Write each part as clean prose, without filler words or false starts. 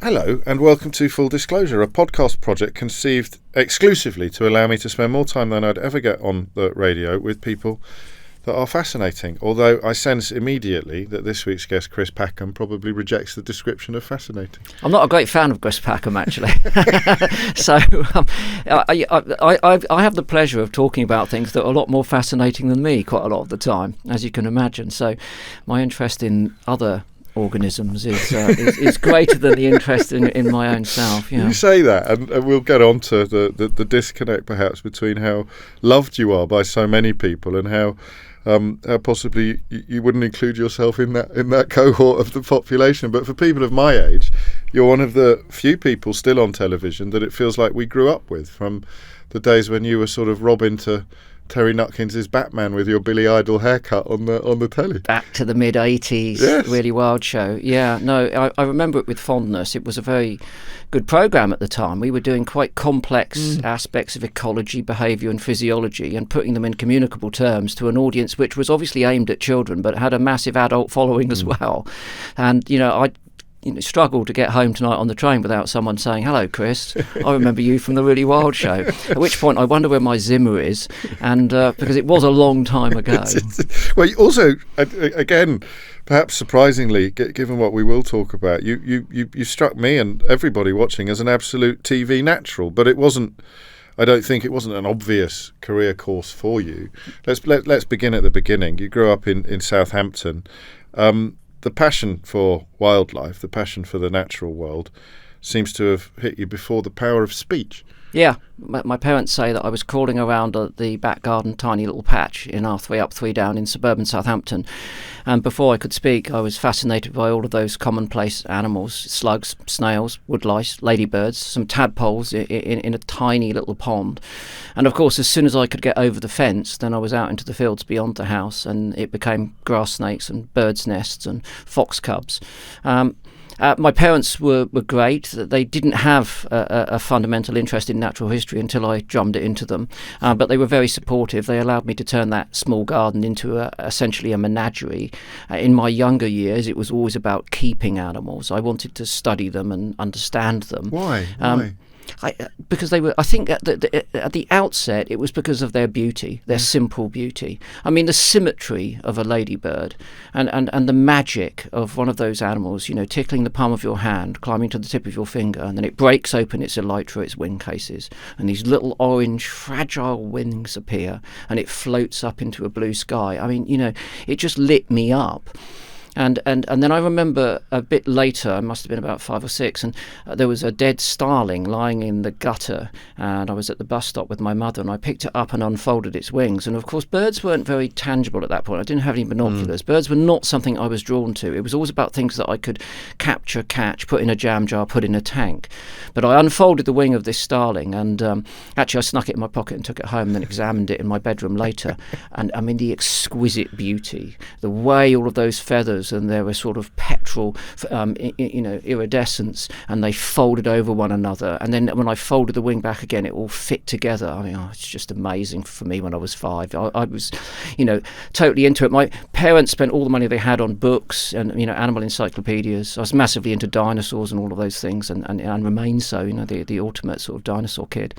Hello and welcome to Full Disclosure, a podcast project conceived exclusively to allow me to spend more time than I'd ever get on the radio with people that are fascinating. Although I sense immediately that this week's guest, Chris Packham, probably rejects the description of fascinating. I'm not a great fan of Chris Packham, actually. So I have the pleasure of talking about things that are a lot more fascinating than me quite a lot of the time, as you can imagine. So my interest in other organisms is greater than the interest in my own self. Yeah. You say that, and we'll get on to the disconnect perhaps between how loved you are by so many people and how possibly you wouldn't include yourself in that cohort of the population. But for people of my age, you're one of the few people still on television that it feels like we grew up with, from the days when you were sort of Robin to Terry Nutkins' Batman with your Billy Idol haircut on the telly. Back to the mid-'80s, yes. Really wild show. Yeah, no, I remember it with fondness. It was a very good programme at the time. We were doing quite complex aspects of ecology, behaviour and physiology and putting them in communicable terms to an audience which was obviously aimed at children but had a massive adult following as well. And, I struggled to get home tonight on the train without someone saying, "Hello, Chris, I remember you from the Really Wild Show." At which point I wonder where my Zimmer is, and because it was a long time ago. Well, also, again, perhaps surprisingly, given what we will talk about, you struck me and everybody watching as an absolute TV natural, but it wasn't. I don't think it wasn't an obvious career course for you. Let's begin at the beginning. You grew up in Southampton. The passion for wildlife, the passion for the natural world, seems to have hit you before the power of speech. Yeah, my parents say that I was crawling around the back garden, tiny little patch in our 3 up, 3 down in suburban Southampton. And before I could speak, I was fascinated by all of those commonplace animals: slugs, snails, woodlice, ladybirds, some tadpoles in a tiny little pond. And of course, as soon as I could get over the fence, then I was out into the fields beyond the house, and it became grass snakes and birds' nests and fox cubs. My parents were great. They didn't have a fundamental interest in natural history until I drummed it into them, but they were very supportive. They allowed me to turn that small garden into essentially a menagerie. In my younger years, it was always about keeping animals. I wanted to study them and understand them. Why? Because they were, I think at the outset, it was because of their beauty, their simple beauty. I mean, the symmetry of a ladybird and the magic of one of those animals, tickling the palm of your hand, climbing to the tip of your finger, and then it breaks open its elytra, its wing cases, and these little orange, fragile wings appear, and it floats up into a blue sky. I mean, it just lit me up. And then I remember a bit later, I must have been about 5 or 6, and there was a dead starling lying in the gutter, and I was at the bus stop with my mother, and I picked it up and unfolded its wings. And of course, birds weren't very tangible at that point. I didn't have any binoculars. Birds were not something I was drawn to. It was always about things that I could capture, catch, put in a jam jar, put in a tank. But I unfolded the wing of this starling, and actually I snuck it in my pocket and took it home, and then examined it in my bedroom later. And I mean, the exquisite beauty, the way all of those feathers, and there was sort of petrol, iridescence, and they folded over one another. And then when I folded the wing back again, it all fit together. I mean, it's just amazing for me when I was 5. I was, totally into it. My parents spent all the money they had on books and, animal encyclopedias. I was massively into dinosaurs and all of those things, and remain so, the ultimate sort of dinosaur kid.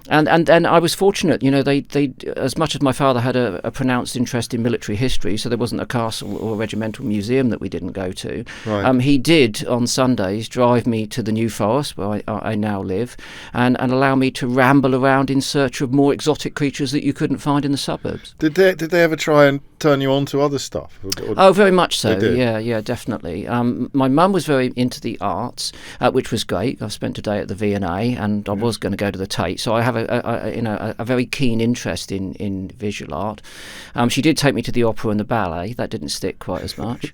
And I was fortunate, they as much as my father had a pronounced interest in military history, so there wasn't a castle or a regimental museum that we didn't go to. Right. He did on Sundays drive me to the New Forest, where I now live, and allow me to ramble around in search of more exotic creatures that you couldn't find in the suburbs. Did they ever try and turn you on to other stuff? Oh, very much so. Yeah, definitely. My mum was very into the arts, which was great. I've spent a day at the V&A, and I was going to go to the Tate, so I have a very keen interest in visual art. She did take me to the opera and the ballet. That didn't stick quite as much.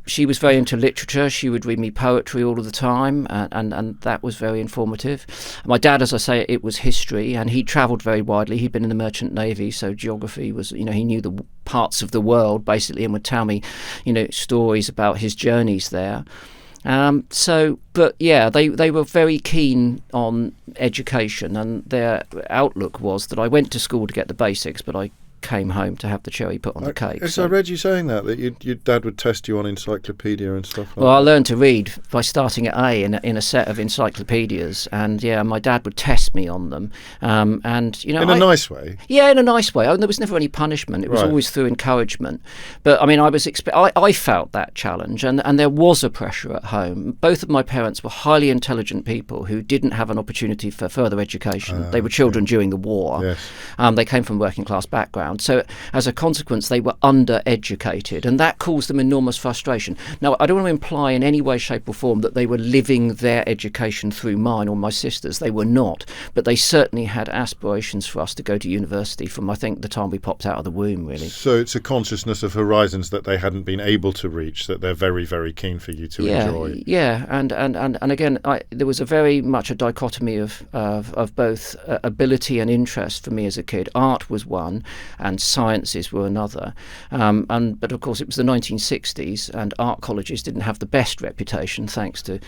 She was very into literature. She would read me poetry all of the time, and that was very informative. My dad, as I say, it was history, and he travelled very widely. He'd been in the Merchant Navy, so geography was, he knew the parts of the world basically, and would tell me, stories about his journeys there. But yeah, they were very keen on education, and their outlook was that I went to school to get the basics, but I came home to have the cherry put on the cake. Yes, I read you saying that your dad would test you on encyclopedia and stuff like Well, that. I learned to read by starting at A in a set of encyclopedias, and my dad would test me on them. And in a nice way. Yeah, in a nice way. There was never any punishment. It was always through encouragement. But I mean, I felt that challenge, and there was a pressure at home. Both of my parents were highly intelligent people who didn't have an opportunity for further education. They were children during the war. Yes. They came from working class background. So as a consequence, they were undereducated, and that caused them enormous frustration. Now, I don't want to imply in any way, shape or form that they were living their education through mine or my sister's. They were not. But they certainly had aspirations for us to go to university from, I think, the time we popped out of the womb, really. So it's a consciousness of horizons that they hadn't been able to reach, that they're very, very keen for you to enjoy. Yeah, and again, there was a very much a dichotomy of both ability and interest for me as a kid. Art was one, and sciences were another. But of course, it was the 1960s, and art colleges didn't have the best reputation, thanks to,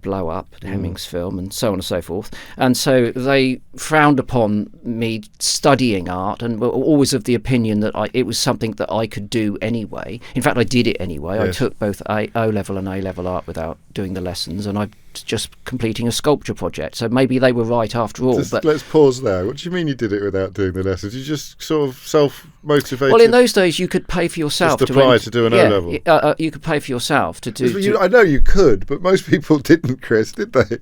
Blow Up, Hemmings' film, and so on and so forth. And so they frowned upon me studying art, and were always of the opinion that it was something that I could do anyway. In fact, I did it anyway. Yes. I took both O-level and A-level art without doing the lessons, and I was just completing a sculpture project. So maybe they were right after all. But let's pause there. What do you mean you did it without doing the lessons? You just sort of self-motivated? Well, in those days, you could pay for yourself to apply to do an O-level. You could pay for yourself to do. I know you could, but most people didn't, Chris, did they?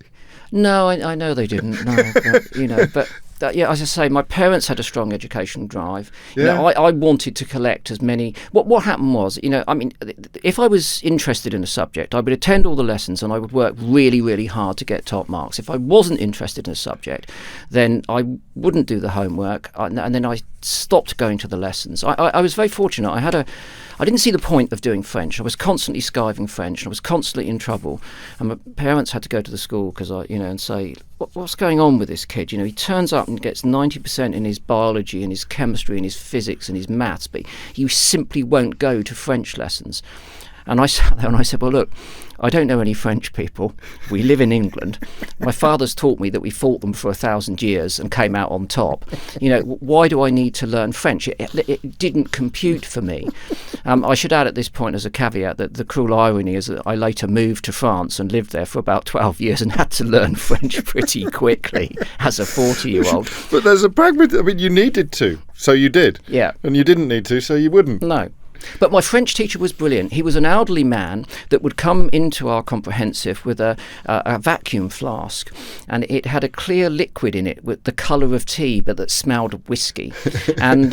No, I know they didn't. No, but as I say, my parents had a strong education drive. Yeah. I wanted to collect as many. What happened was, if I was interested in a subject, I would attend all the lessons and I would work really, really hard to get top marks. If I wasn't interested in a subject, then I wouldn't do the homework, and then I stopped going to the lessons. I was very fortunate. I didn't see the point of doing French. I was constantly skiving French, and I was constantly in trouble. And my parents had to go to the school and say, what's going on with this kid? He turns up and gets 90% in his biology and his chemistry and his physics and his maths, but he simply won't go to French lessons. And I sat there and I said, well, look, I don't know any French people. We live in England. My father's taught me that we fought them for 1,000 years and came out on top. Why do I need to learn French? It didn't compute for me. I should add at this point as a caveat that the cruel irony is that I later moved to France and lived there for about 12 years and had to learn French pretty quickly as a 40-year-old. But there's a pragmatic... you needed to, so you did. Yeah. And you didn't need to, so you wouldn't. No. But my French teacher was brilliant. He was an elderly man that would come into our comprehensive with a vacuum flask, and it had a clear liquid in it with the colour of tea, but that smelled of whiskey. And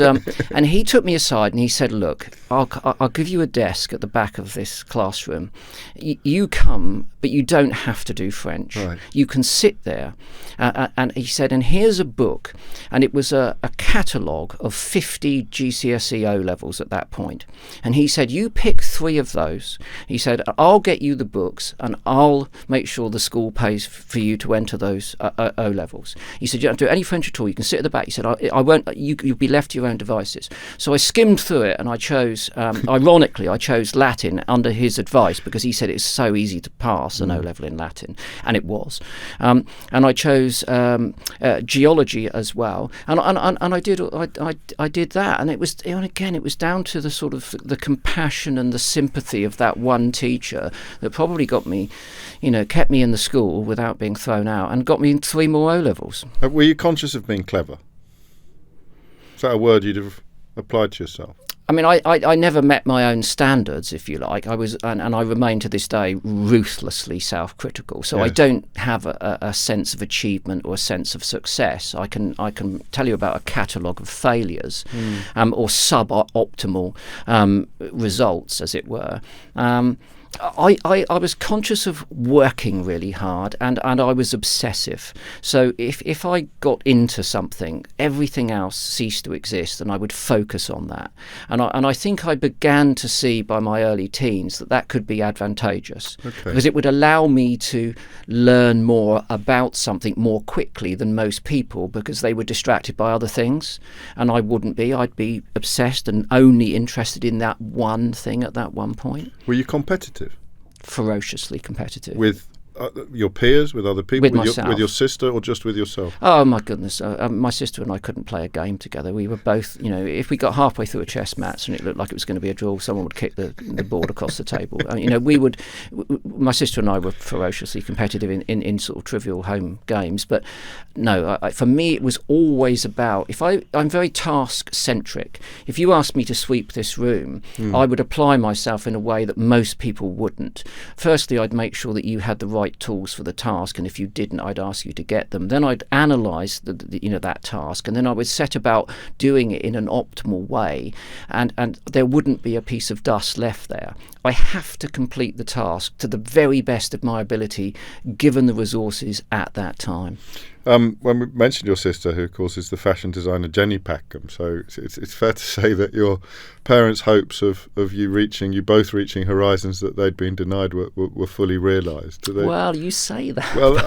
he took me aside and he said, look, I'll give you a desk at the back of this classroom. You come, but you don't have to do French. Right. You can sit there. And he said, and here's a book. And it was a catalogue of 50 GCSE O-levels at that point. And he said, you pick 3 of those. He said, I'll get you the books and I'll make sure the school pays for you to enter those O-levels. He said, you don't do any French at all. You can sit at the back. He said, I won't, you'll be left to your own devices. So I skimmed through it and I chose, ironically, I chose Latin under his advice because he said it's so easy to pass an O-level in Latin. And it was. And I chose geology as well. And I did that. And it was, again, it was down to the sort of the compassion and the sympathy of that one teacher that probably got me, kept me in the school without being thrown out and got me in 3 more O-levels. Were you conscious of being clever? Is that a word you'd have applied to yourself? I mean, I never met my own standards, if you like. I was, and I remain to this day ruthlessly self-critical. So yes. I don't have a sense of achievement or a sense of success. I can tell you about a catalogue of failures, or sub-optimal results, as it were. I was conscious of working really hard and I was obsessive. So if I got into something, everything else ceased to exist and I would focus on that. And I think I began to see by my early teens that could be advantageous. Okay. Because it would allow me to learn more about something more quickly than most people because they were distracted by other things and I wouldn't be. I'd be obsessed and only interested in that one thing at that one point. Were you competitive? Ferociously competitive. With your peers, with other people, With myself. with your sister, or just with yourself? Oh my goodness! My sister and I couldn't play a game together. We were both, if we got halfway through a chess match and it looked like it was going to be a draw, someone would kick the board across the table. We would. My sister and I were ferociously competitive in sort of trivial home games. But no, for me it was always about. I'm very task centric. If you asked me to sweep this room, I would apply myself in a way that most people wouldn't. Firstly, I'd make sure that you had the right tools for the task, and if you didn't, I'd ask you to get them. Then I'd analyse that task, and then I would set about doing it in an optimal way, and there wouldn't be a piece of dust left there. I have to complete the task to the very best of my ability, given the resources at that time. When we mentioned your sister, who of course is the fashion designer Jenny Packham, so it's fair to say that your parents' hopes of you both reaching horizons that they'd been denied were fully realised. Well, you say that. Well,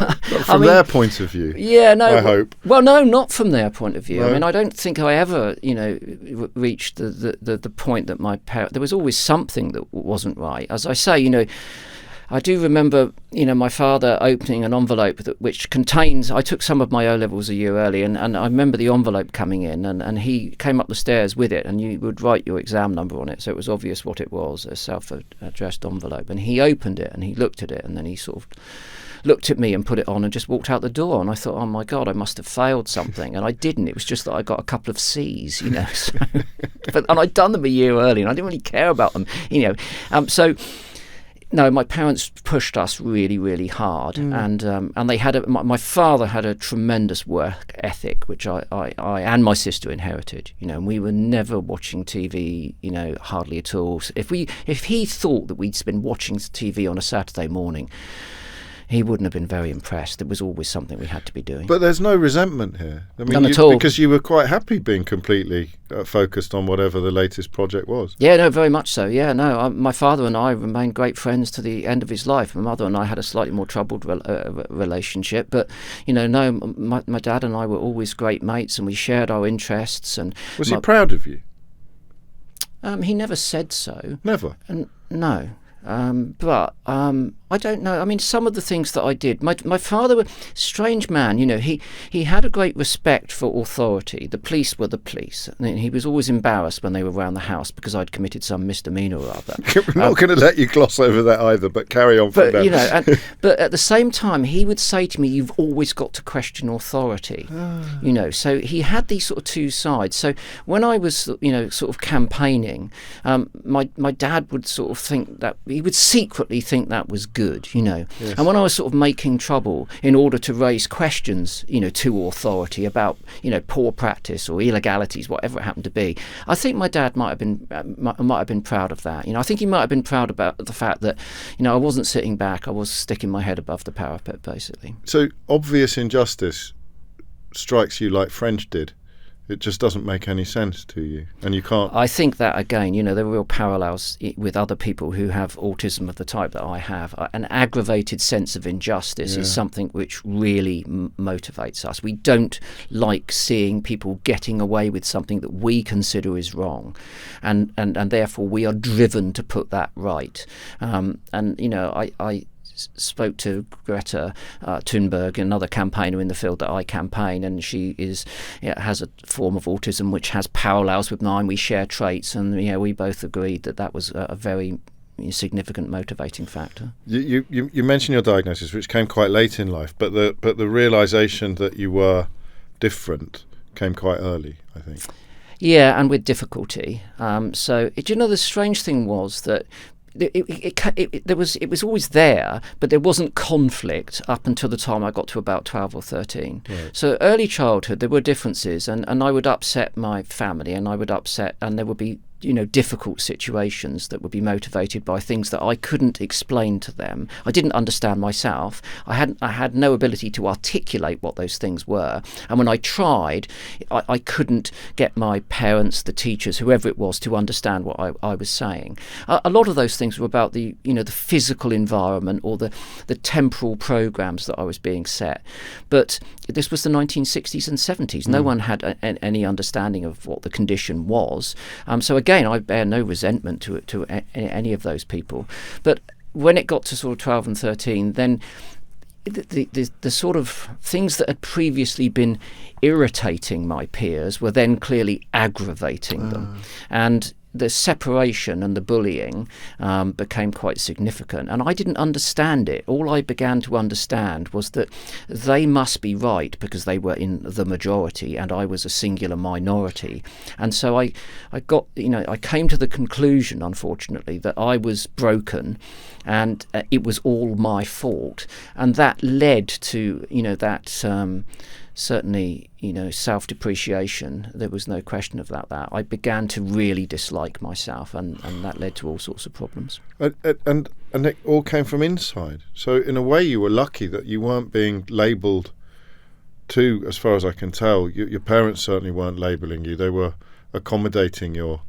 from their point of view, yeah, no. I hope. Well, no, not from their point of view. No. I mean, I don't think I ever, reached the point that my parents. There was always something that wasn't right. As I say, I do remember, my father opening an envelope which contains. I took some of my O-levels a year early, and I remember the envelope coming in, and he came up the stairs with it, and you would write your exam number on it, so it was obvious what it was, a self-addressed envelope. And he opened it, and he looked at it, and then he sort of looked at me and put it on and just walked out the door. And I thought, oh my God, I must have failed something. And I didn't. It was just that I got a couple of C's, So, and I'd done them a year early, and I didn't really care about them, So. No, my parents pushed us really, really hard, and they had my father had a tremendous work ethic, which I and my sister inherited. And we were never watching TV, hardly at all. So if he thought that we'd been watching TV on a Saturday morning, he wouldn't have been very impressed. It was always something we had to be doing. But there's no resentment here. I mean, none at all. Because you were quite happy being completely focused on whatever the latest project was. Yeah, no, very much so. Yeah, no, my father and I remained great friends to the end of his life. My mother and I had a slightly more troubled relationship, but no, my dad and I were always great mates, and we shared our interests. And was he proud of you? He never said so. Never. No. But I don't know. I mean, some of the things that I did. My father was a strange man. He had a great respect for authority. The police were the police. And he was always embarrassed when they were around the house because I'd committed some misdemeanour or other. We're not going to let you gloss over that either, but carry on from there. But at the same time, he would say to me, "You've always got to question authority." So he had these sort of two sides. So when I was, sort of campaigning, my dad would sort of think that he would secretly think that was good, Yes. And when I was sort of making trouble in order to raise questions, to authority about, poor practice or illegalities, whatever it happened to be, I think my dad might have been proud of that. I think he might have been proud about the fact that, I wasn't sitting back, I was sticking my head above the parapet, basically. So obvious injustice strikes you like French did. It just doesn't make any sense to you, and you can't. I think that, again, there are real parallels with other people who have autism of the type that I have. An aggravated sense of injustice is something which really motivates us. We don't like seeing people getting away with something that we consider is wrong, and therefore we are driven to put that right. I spoke to Greta Thunberg, another campaigner in the field that I campaign, and she has a form of autism which has parallels with mine. We share traits, and we both agreed that was a very significant motivating factor. You mentioned your diagnosis, which came quite late in life, but the realisation that you were different came quite early, I think. Yeah, and with difficulty. The strange thing was that it was always there, but there wasn't conflict up until the time I got to about 12 or 13. Right. So early childhood, there were differences, and I would upset my family, and there would be difficult situations that would be motivated by things that I couldn't explain to them. I didn't understand myself. I had no ability to articulate what those things were. And when I tried, I couldn't get my parents, the teachers, whoever it was, to understand what I was saying. A lot of those things were about the physical environment or the temporal programs that I was being set. But this was the 1960s and 70s. No one had any understanding of what the condition was. So again, I bear no resentment to any of those people. But when it got to sort of 12 and 13, then the sort of things that had previously been irritating my peers were then clearly aggravating them, and the separation and the bullying became quite significant, and I didn't understand it. All I began to understand was that they must be right because they were in the majority and I was a singular minority. And so I got, I came to the conclusion, unfortunately, that I was broken and it was all my fault, and that led to certainly, self-depreciation. There was no question of that. I began to really dislike myself, and that led to all sorts of problems. And it all came from inside. So in a way, you were lucky that you weren't being labelled too, as far as I can tell. Your parents certainly weren't labelling you. They were accommodating your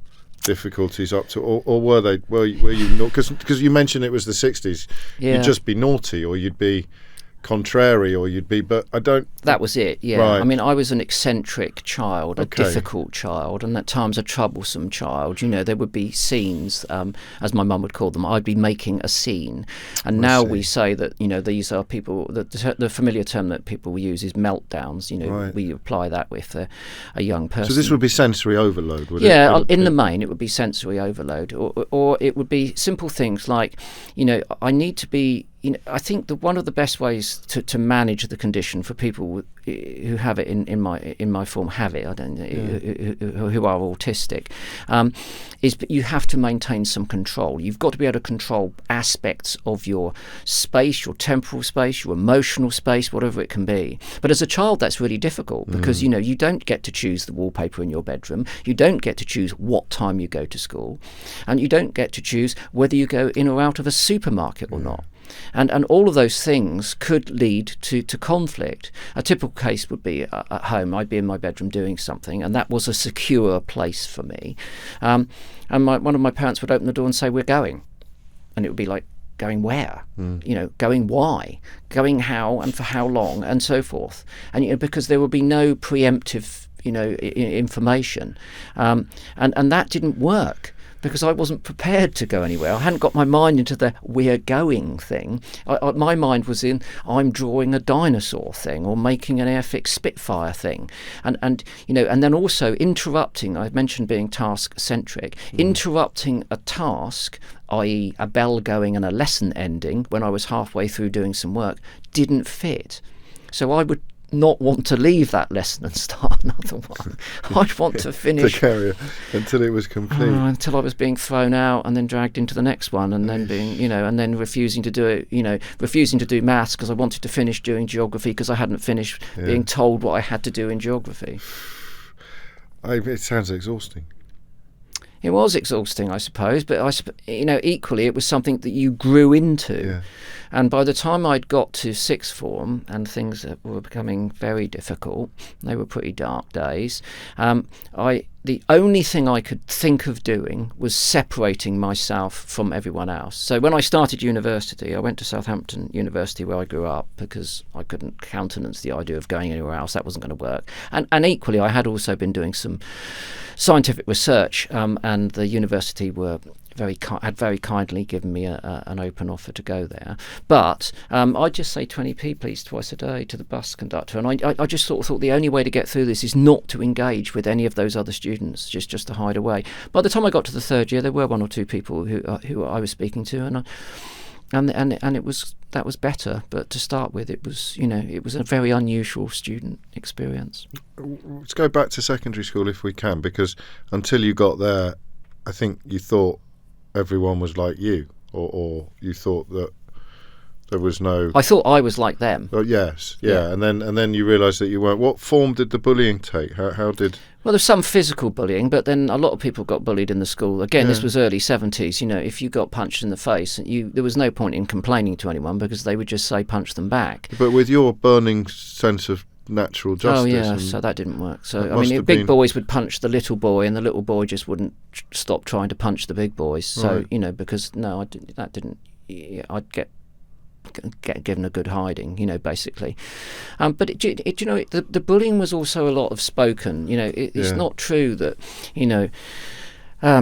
difficulties up to, or were they? Were you? Because you mentioned it was the 60s. Yeah. You'd just be naughty, or you'd be contrary, or you'd be, but I don't. That was it, yeah. Right. I mean, I was an eccentric child, a difficult child, and at times a troublesome child. There would be scenes, as my mum would call them. I'd be making a scene, and now we say that these are people. The familiar term that people use is meltdowns. Right. We apply that with a young person. So this would be sensory overload, would it? Yeah, in the main, it would be sensory overload, or it would be simple things like, I need to be. I think that one of the best ways to manage the condition for people who have it in my form have it, who are autistic, is that you have to maintain some control. You've got to be able to control aspects of your space, your temporal space, your emotional space, whatever it can be. But as a child, that's really difficult because you don't get to choose the wallpaper in your bedroom. You don't get to choose what time you go to school, and you don't get to choose whether you go in or out of a supermarket or not. And all of those things could lead to conflict. A typical case would be at home. I'd be in my bedroom doing something, and that was a secure place for me. And one of my parents would open the door and say, "We're going," and it would be like, "Going where? Going why? Going how? And for how long? And so forth." And because there would be no preemptive, information, and that didn't work. Because I wasn't prepared to go anywhere. I hadn't got my mind into the "we're going" thing. My mind was in I'm drawing a dinosaur thing or making an Airfix Spitfire thing, and then also interrupting. I mentioned being task-centric. Interrupting a task, i.e. a bell going and a lesson ending when I was halfway through doing some work, didn't fit. So I would not want to leave that lesson and start another one. I'd want to finish to carry it until it was complete. Until I was being thrown out and then dragged into the next one, and then being, and then refusing to do it, refusing to do maths because I wanted to finish doing geography because I hadn't finished being told what I had to do in geography. It sounds exhausting. It was exhausting, I suppose, but equally it was something that you grew into. Yeah. And by the time I'd got to sixth form and things were becoming very difficult, they were pretty dark days, the only thing I could think of doing was separating myself from everyone else. So when I started university, I went to Southampton University where I grew up because I couldn't countenance the idea of going anywhere else. That wasn't going to work. And equally, I had also been doing some scientific research, and the university had very kindly given me an open offer to go there. But I'd just say 20p please twice a day to the bus conductor, and I just sort of thought the only way to get through this is not to engage with any of those other students, just to hide away. By the time I got to the third year, there were one or two people who I was speaking to, and that was better. But to start with, it was a very unusual student experience. Let's go back to secondary school if we can, because until you got there, I think you thought everyone was like you, or you thought that there was no. I thought I was like them. Oh yes, yeah. And then you realised that you weren't. What form did the bullying take? How did? Well, there's some physical bullying, but then a lot of people got bullied in the school. Again, This was early 70s. If you got punched in the face, there was no point in complaining to anyone because they would just say punch them back. But with your burning sense of natural justice. Oh yeah, so that didn't work. So I mean, big boys would punch the little boy, and the little boy just wouldn't stop trying to punch the big boys. So because I'd get given a good hiding, basically. But the bullying was also a lot of spoken. It's not true that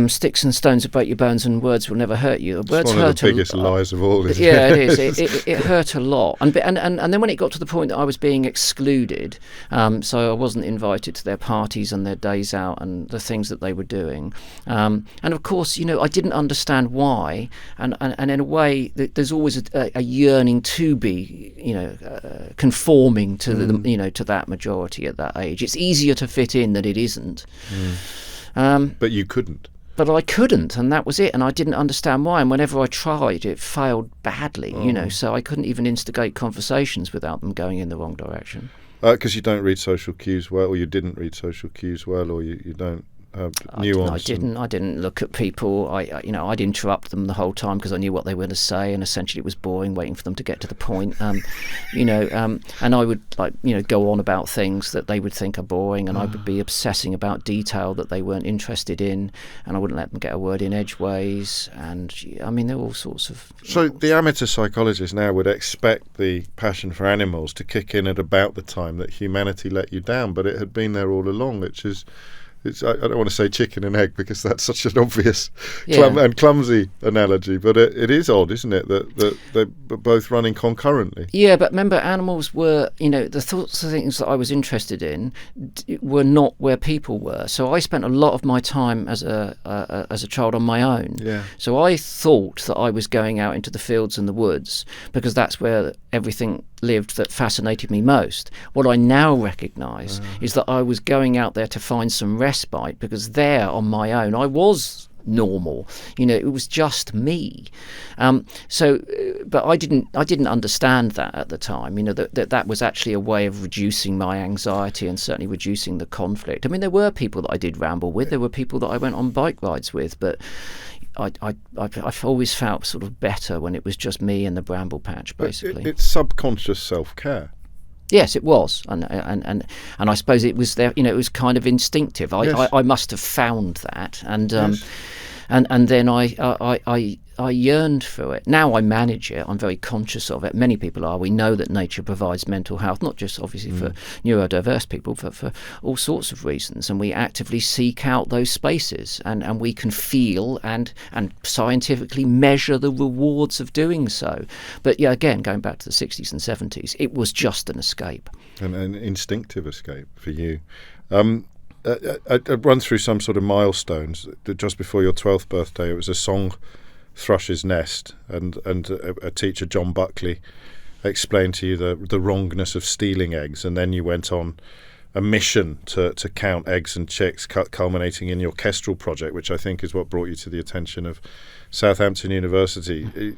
Sticks and stones will break your bones and words will never hurt you. It's one of the biggest lies of all, isn't it? Yeah, it is. It hurt a lot. And then when it got to the point that I was being excluded, so I wasn't invited to their parties and their days out and the things that they were doing. And of course, I didn't understand why. And in a way, there's always a yearning to be, conforming to to that majority at that age. It's easier to fit in than it isn't. But you couldn't. But I couldn't, and that was it. And I didn't understand why. And whenever I tried, it failed badly, so I couldn't even instigate conversations without them going in the wrong direction. Because you don't read social cues well, or you didn't read social cues well, or you don't have nuance. I didn't look at people. I'd interrupt them the whole time because I knew what they were going to say, and essentially it was boring, waiting for them to get to the point. And I would go on about things that they would think are boring, and I would be obsessing about detail that they weren't interested in, and I wouldn't let them get a word in edgeways. And there were all sorts of. So the amateur psychologist now would expect the passion for animals to kick in at about the time that humanity let you down, but it had been there all along, which is. I don't want to say chicken and egg because that's such an obvious and clumsy analogy, but it is odd, isn't it, that they're both running concurrently? Yeah, but remember, animals were, the sorts of things that I was interested in were not where people were. So I spent a lot of my time as a child on my own. Yeah. So I thought that I was going out into the fields and the woods because that's where everything lived that fascinated me most. What I now recognise is that I was going out there to find some respite because there on my own I was normal. It was just me. But I didn't understand that at the time. That was actually a way of reducing my anxiety and certainly reducing the conflict. There were people that I did ramble with. There were people that I went on bike rides with, but I've always felt sort of better when it was just me and the bramble patch, basically. It's subconscious self-care. Yes, it was, and I suppose it was there. It was kind of instinctive. I must have found that, and then I yearned for it. Now I manage it. I'm very conscious of it. Many people are. We know that nature provides mental health, not just obviously for neurodiverse people, but for all sorts of reasons. And we actively seek out those spaces, and we can feel and scientifically measure the rewards of doing so. But yeah, again, going back to the 60s and 70s, it was just an escape. An instinctive escape for you. I'd run through some sort of milestones. Just before your 12th birthday, it was a song, Thrush's Nest, and a teacher, John Buckley, explained to you the wrongness of stealing eggs, and then you went on a mission to count eggs and chicks, culminating in your Kestrel project, which I think is what brought you to the attention of Southampton University.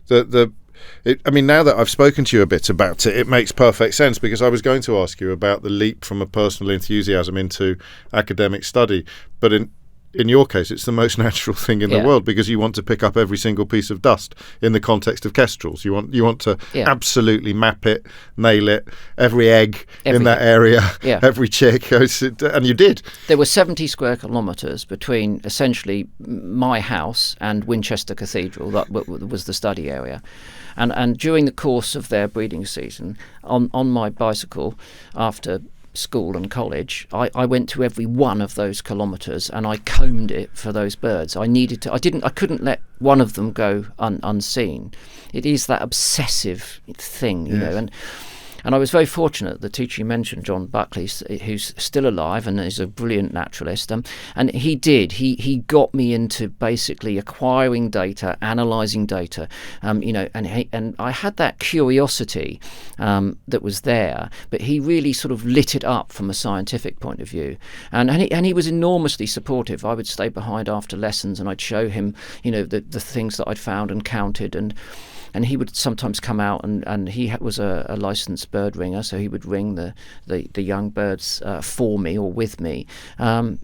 Now that I've spoken to you a bit about it, it makes perfect sense, because I was going to ask you about the leap from a personal enthusiasm into academic study, but in your case, it's the most natural thing in the world, because you want to pick up every single piece of dust in the context of kestrels. You want to absolutely map it, nail it, every egg in that area, every chick, and you did. There were 70 square kilometres between essentially my house and Winchester Cathedral. That was the study area. And during the course of their breeding season, on my bicycle, after school and college, I went to every one of those kilometres and I combed it for those birds. I couldn't let one of them go unseen. It is that obsessive thing, you know. And I was very fortunate. The teacher you mentioned, John Buckley, who's still alive and is a brilliant naturalist, and he got me into basically acquiring data, analysing data, and I had that curiosity that was there, but he really sort of lit it up from a scientific point of view, and he was enormously supportive. I would stay behind after lessons and I'd show him, the things that I'd found and counted, and he would sometimes come out and he was a licensed bird ringer, so he would ring the young birds for me or with me. A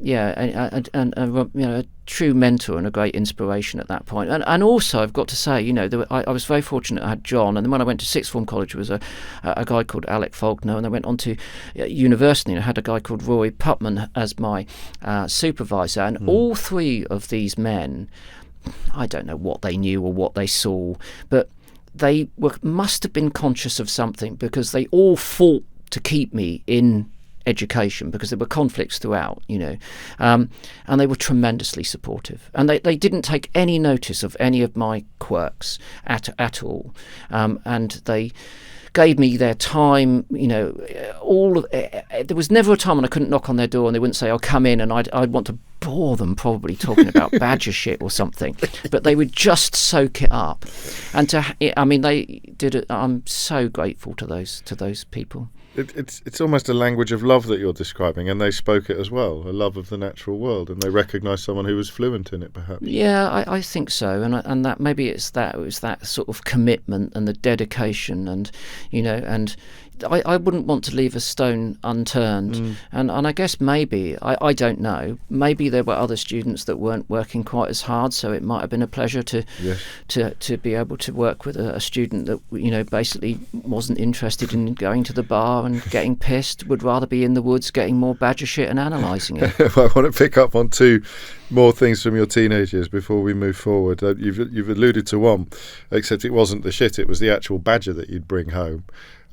true mentor and a great inspiration at that point. And also, I've got to say, I was very fortunate. I had John, and then when I went to sixth form college, there was a guy called Alec Faulkner, and I went on to university and I had a guy called Roy Putman as my supervisor, and all three of these men, I don't know what they knew or what they saw, but must have been conscious of something, because they all fought to keep me in education, because there were conflicts throughout, and they were tremendously supportive, and they didn't take any notice of any of my quirks at all, and they gave me their time, there was never a time when I couldn't knock on their door and they wouldn't say, "I'll come in," and I'd want to bore them, probably talking about badger shit or something, but they would just soak it up. And they did it. I'm so grateful to those people. It's almost a language of love that you're describing, and they spoke it as well, a love of the natural world, and they recognised someone who was fluent in it, perhaps. Yeah, I think so, and that maybe it was that sort of commitment and the dedication, and I wouldn't want to leave a stone unturned, and I guess maybe I don't know, maybe there were other students that weren't working quite as hard, so it might have been a pleasure to be able to work with a student that basically wasn't interested in going to the bar and getting pissed, would rather be in the woods getting more badger shit and analysing it. I want to pick up on two more things from your teenage years before we move forward. You've alluded to one, except it wasn't the shit, it was the actual badger that you'd bring home.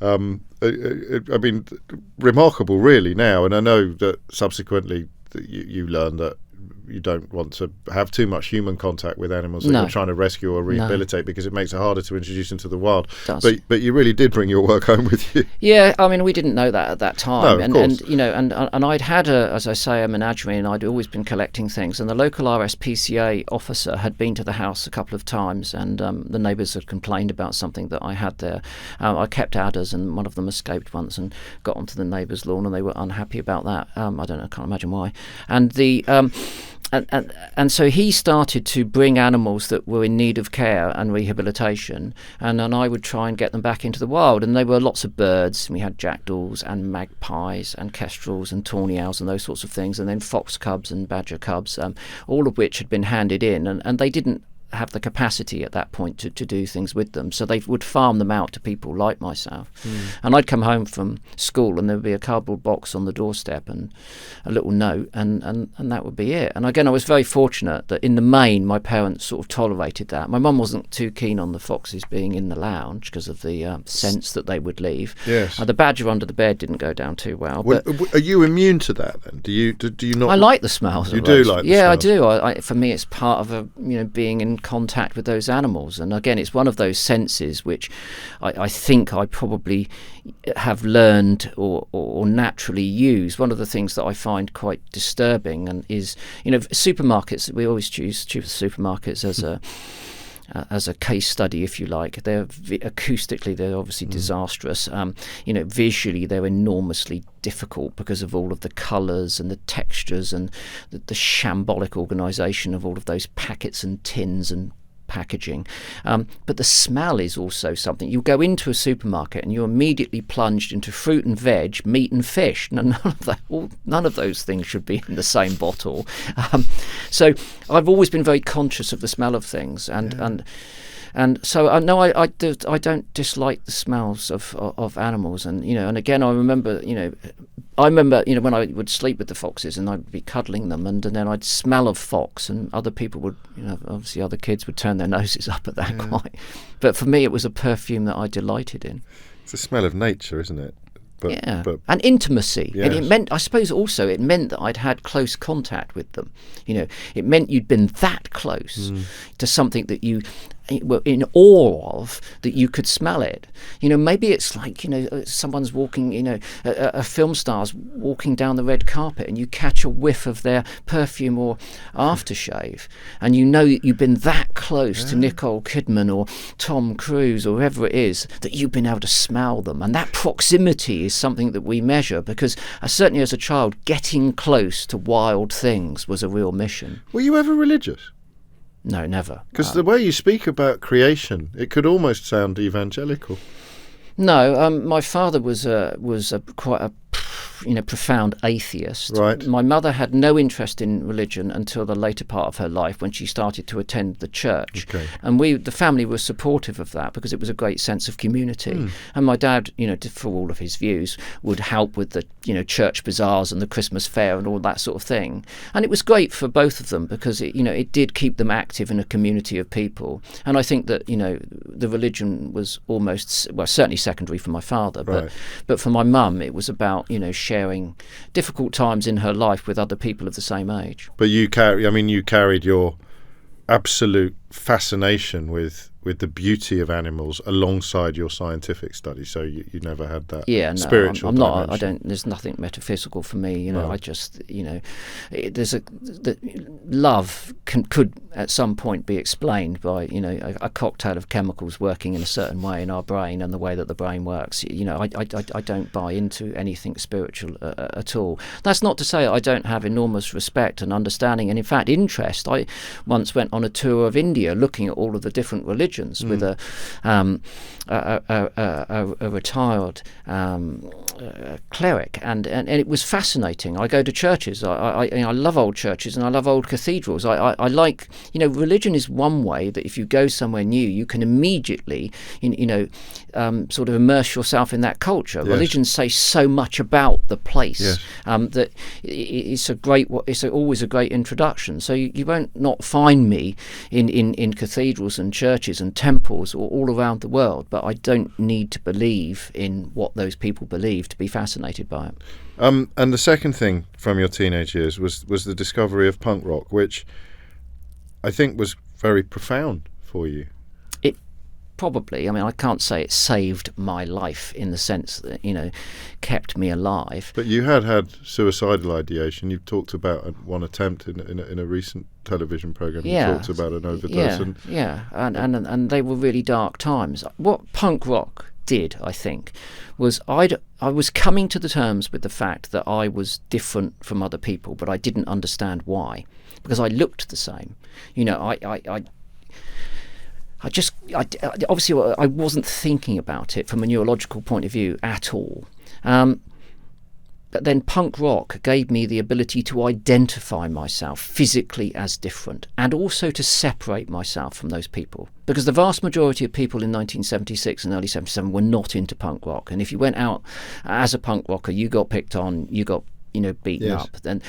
I mean, remarkable really now, and I know that subsequently you learn that you don't want to have too much human contact with animals that you're trying to rescue or rehabilitate, because it makes it harder to introduce into the wild. But you really did bring your work home with you. Yeah, I mean, we didn't know that at that time. No, of course. And I'd had as I say, a menagerie, and I'd always been collecting things, and the local RSPCA officer had been to the house a couple of times, and the neighbours had complained about something that I had there. I kept adders, and one of them escaped once and got onto the neighbour's lawn, and they were unhappy about that. I don't know, I can't imagine why. And the And so he started to bring animals that were in need of care and rehabilitation, and I would try and get them back into the wild. And there were lots of birds. We had jackdaws and magpies and kestrels and tawny owls and those sorts of things, and then fox cubs and badger cubs, all of which had been handed in, and they didn't have the capacity at that point to do things with them, so they would farm them out to people like myself. And I'd come home from school and there would be a cardboard box on the doorstep and a little note, and that would be it. And again, I was very fortunate that in the main my parents sort of tolerated that. My mum wasn't too keen on the foxes being in the lounge because of the scents that they would leave. Yes. The badger under the bed didn't go down too well. But are you immune to that then? Do you not? I like the smells. You do like the smells? Yeah, I do. For me, it's part of being in contact with those animals, and again, it's one of those senses which I think I probably have learned or naturally use. One of the things that I find quite disturbing and is, supermarkets, we always choose supermarkets as a case study, if you like. They're acoustically, they're obviously disastrous. Visually, they're enormously difficult because of all of the colours and the textures and the shambolic organisation of all of those packets and tins and packaging. But the smell is also something. You go into a supermarket and you're immediately plunged into fruit and veg, meat and fish. None of those things should be in the same bottle. So I've always been very conscious of the smell of things, and so I don't dislike the smells of animals, and and again I remember when I would sleep with the foxes and I'd be cuddling them, and then I'd smell of fox, and other people would obviously other kids would turn their noses up at that quite, but for me it was a perfume that I delighted in. It's the smell of nature, isn't it? But and intimacy. Yes. And it meant, I suppose also it meant that I'd had close contact with them. It meant you'd been that close to something that you were in awe of, that you could smell it. Maybe it's like, someone's walking, a film star's walking down the red carpet and you catch a whiff of their perfume or aftershave, and that you've been that close to Nicole Kidman or Tom Cruise or whoever it is, that you've been able to smell them. And that proximity is something that we measure, because certainly as a child, getting close to wild things was a real mission. Were you ever religious? No, never. Because the way you speak about creation, it could almost sound evangelical. No, my father was quite a profound atheist. Right. My mother had no interest in religion until the later part of her life, when she started to attend the church. Okay. And the family was supportive of that because it was a great sense of community. And my dad, for all of his views, would help with the church bazaars and the Christmas fair and all that sort of thing. And it was great for both of them because it did keep them active in a community of people. And I think that the religion was almost, well, certainly secondary for my father, Right. but for my mum, it was about, sharing difficult times in her life with other people of the same age. But you carried your absolute fascination with the beauty of animals alongside your scientific study, so you never had that spiritual I'm not. dimension. I don't. There's nothing metaphysical for me. Right. I just, there's love could at some point be explained by a cocktail of chemicals working in a certain way in our brain and the way that the brain works. I don't buy into anything spiritual at all. That's not to say I don't have enormous respect and understanding, and in fact interest. I once went on a tour of India looking at all of the different religions with a retired cleric, and it was fascinating. I go to churches. I love old churches and I love old cathedrals. I like, religion is one way that if you go somewhere new, you can immediately, sort of immerse yourself in that culture. Yes. Religions say so much about the place. Yes. That it's always a great introduction. So you won't not find me in cathedrals and churches and temples all around the world, but I don't need to believe in what those people believe to be fascinated by it. And the second thing from your teenage years was the discovery of punk rock, which I think was very profound for you. It probably, I can't say it saved my life in the sense that, kept me alive. But you had suicidal ideation. You've talked about one attempt in a recent television program. Yeah. You talked about an overdose. And they were really dark times. What punk rock did, I think, was I was coming to the terms with the fact that I was different from other people, but I didn't understand why, because I looked the same. Obviously I wasn't thinking about it from a neurological point of view at all. But then punk rock gave me the ability to identify myself physically as different, and also to separate myself from those people. Because the vast majority of people in 1976 and early 77 were not into punk rock. And if you went out as a punk rocker, you got picked on, you got beaten Yes. up. Then,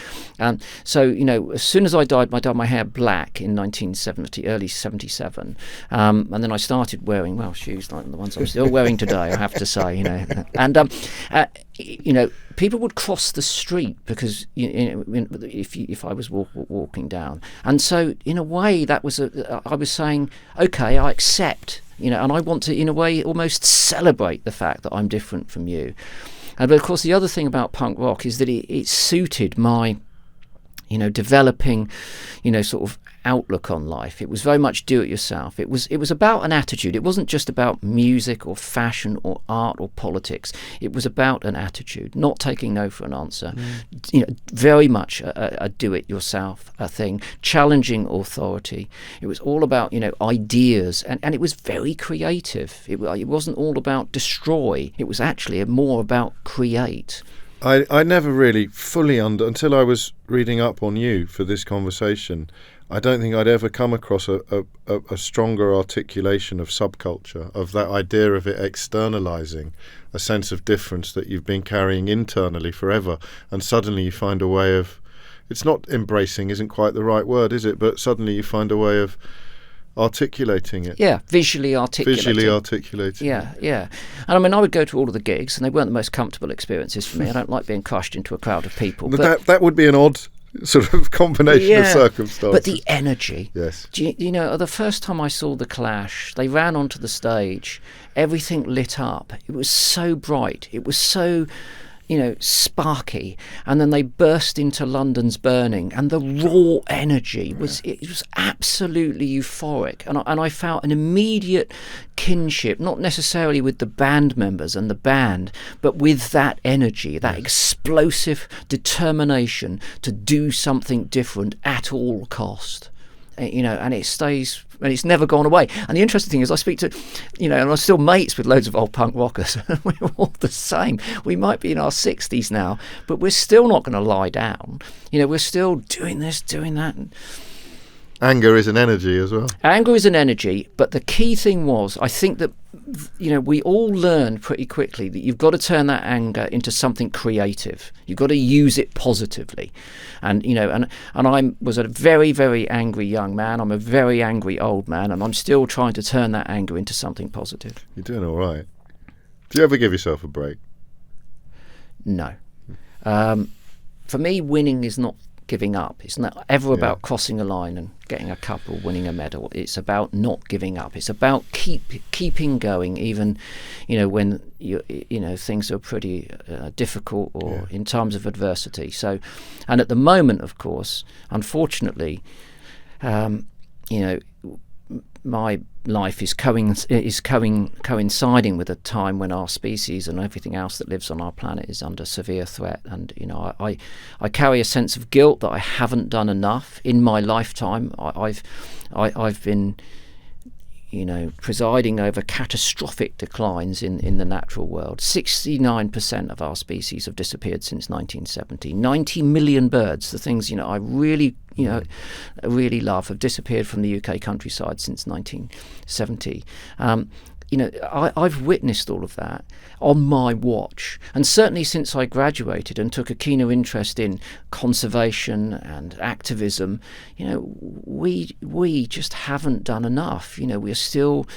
so as soon as I dyed my hair black in 1970, early 77, and then I started wearing shoes like the ones I'm still wearing today, I have to say, and people would cross the street because if I was walking down, and so in a way that was I was saying, okay, I accept, and I want to in a way almost celebrate the fact that I'm different from you. But of course, the other thing about punk rock is that it suited my, developing, sort of outlook on life. It was very much do it yourself. It was about an attitude. It wasn't just about music or fashion or art or politics. It was about an attitude, not taking no for an answer. Very much a do it yourself thing, challenging authority. It was all about ideas, and it was very creative. It wasn't all about destroy. It was actually more about create. I never really fully until I was reading up on you for this conversation. I don't think I'd ever come across a stronger articulation of subculture, of that idea of it externalizing a sense of difference that you've been carrying internally forever, and suddenly you find a way of, it's not embracing, isn't quite the right word, is it? But suddenly you find a way of articulating it. Yeah, visually articulating. Yeah. And I would go to all of the gigs, and they weren't the most comfortable experiences for me. I don't like being crushed into a crowd of people. But that would be an odd sort of combination of circumstances. But the energy. Yes. The first time I saw The Clash, they ran onto the stage, everything lit up. It was so bright. It was so, sparky, and then they burst into London's Burning, and the raw energy was absolutely euphoric, and I felt an immediate kinship, not necessarily with the band members and the band, but with that energy, that explosive determination to do something different at all cost. And it stays, and it's never gone away. And the interesting thing is, I speak to, and I'm still mates with loads of old punk rockers. We're all the same. We might be in our 60s now, but we're still not going to lie down. We're still doing this, doing that. Anger is an energy as well. Anger is an energy, but the key thing was, I think that, we all learned pretty quickly that you've got to turn that anger into something creative. You've got to use it positively. And, and I was a very, very angry young man. I'm a very angry old man, and I'm still trying to turn that anger into something positive. You're doing all right. Do you ever give yourself a break? No. For me, winning is not giving up. It's not ever about crossing a line and getting a cup or winning a medal. It's about not giving up. It's about keeping going, even when things are pretty difficult or in times of adversity. So, and at the moment, of course, unfortunately, my life is coinciding with a time when our species and everything else that lives on our planet is under severe threat. And I carry a sense of guilt that I haven't done enough in my lifetime. I've been presiding over catastrophic declines in the natural world. 69% of our species have disappeared since 1970. 90 million birds, the things I really love, have disappeared from the UK countryside since 1970. I've witnessed all of that on my watch, and certainly since I graduated and took a keener interest in conservation and activism, we just haven't done enough. We're still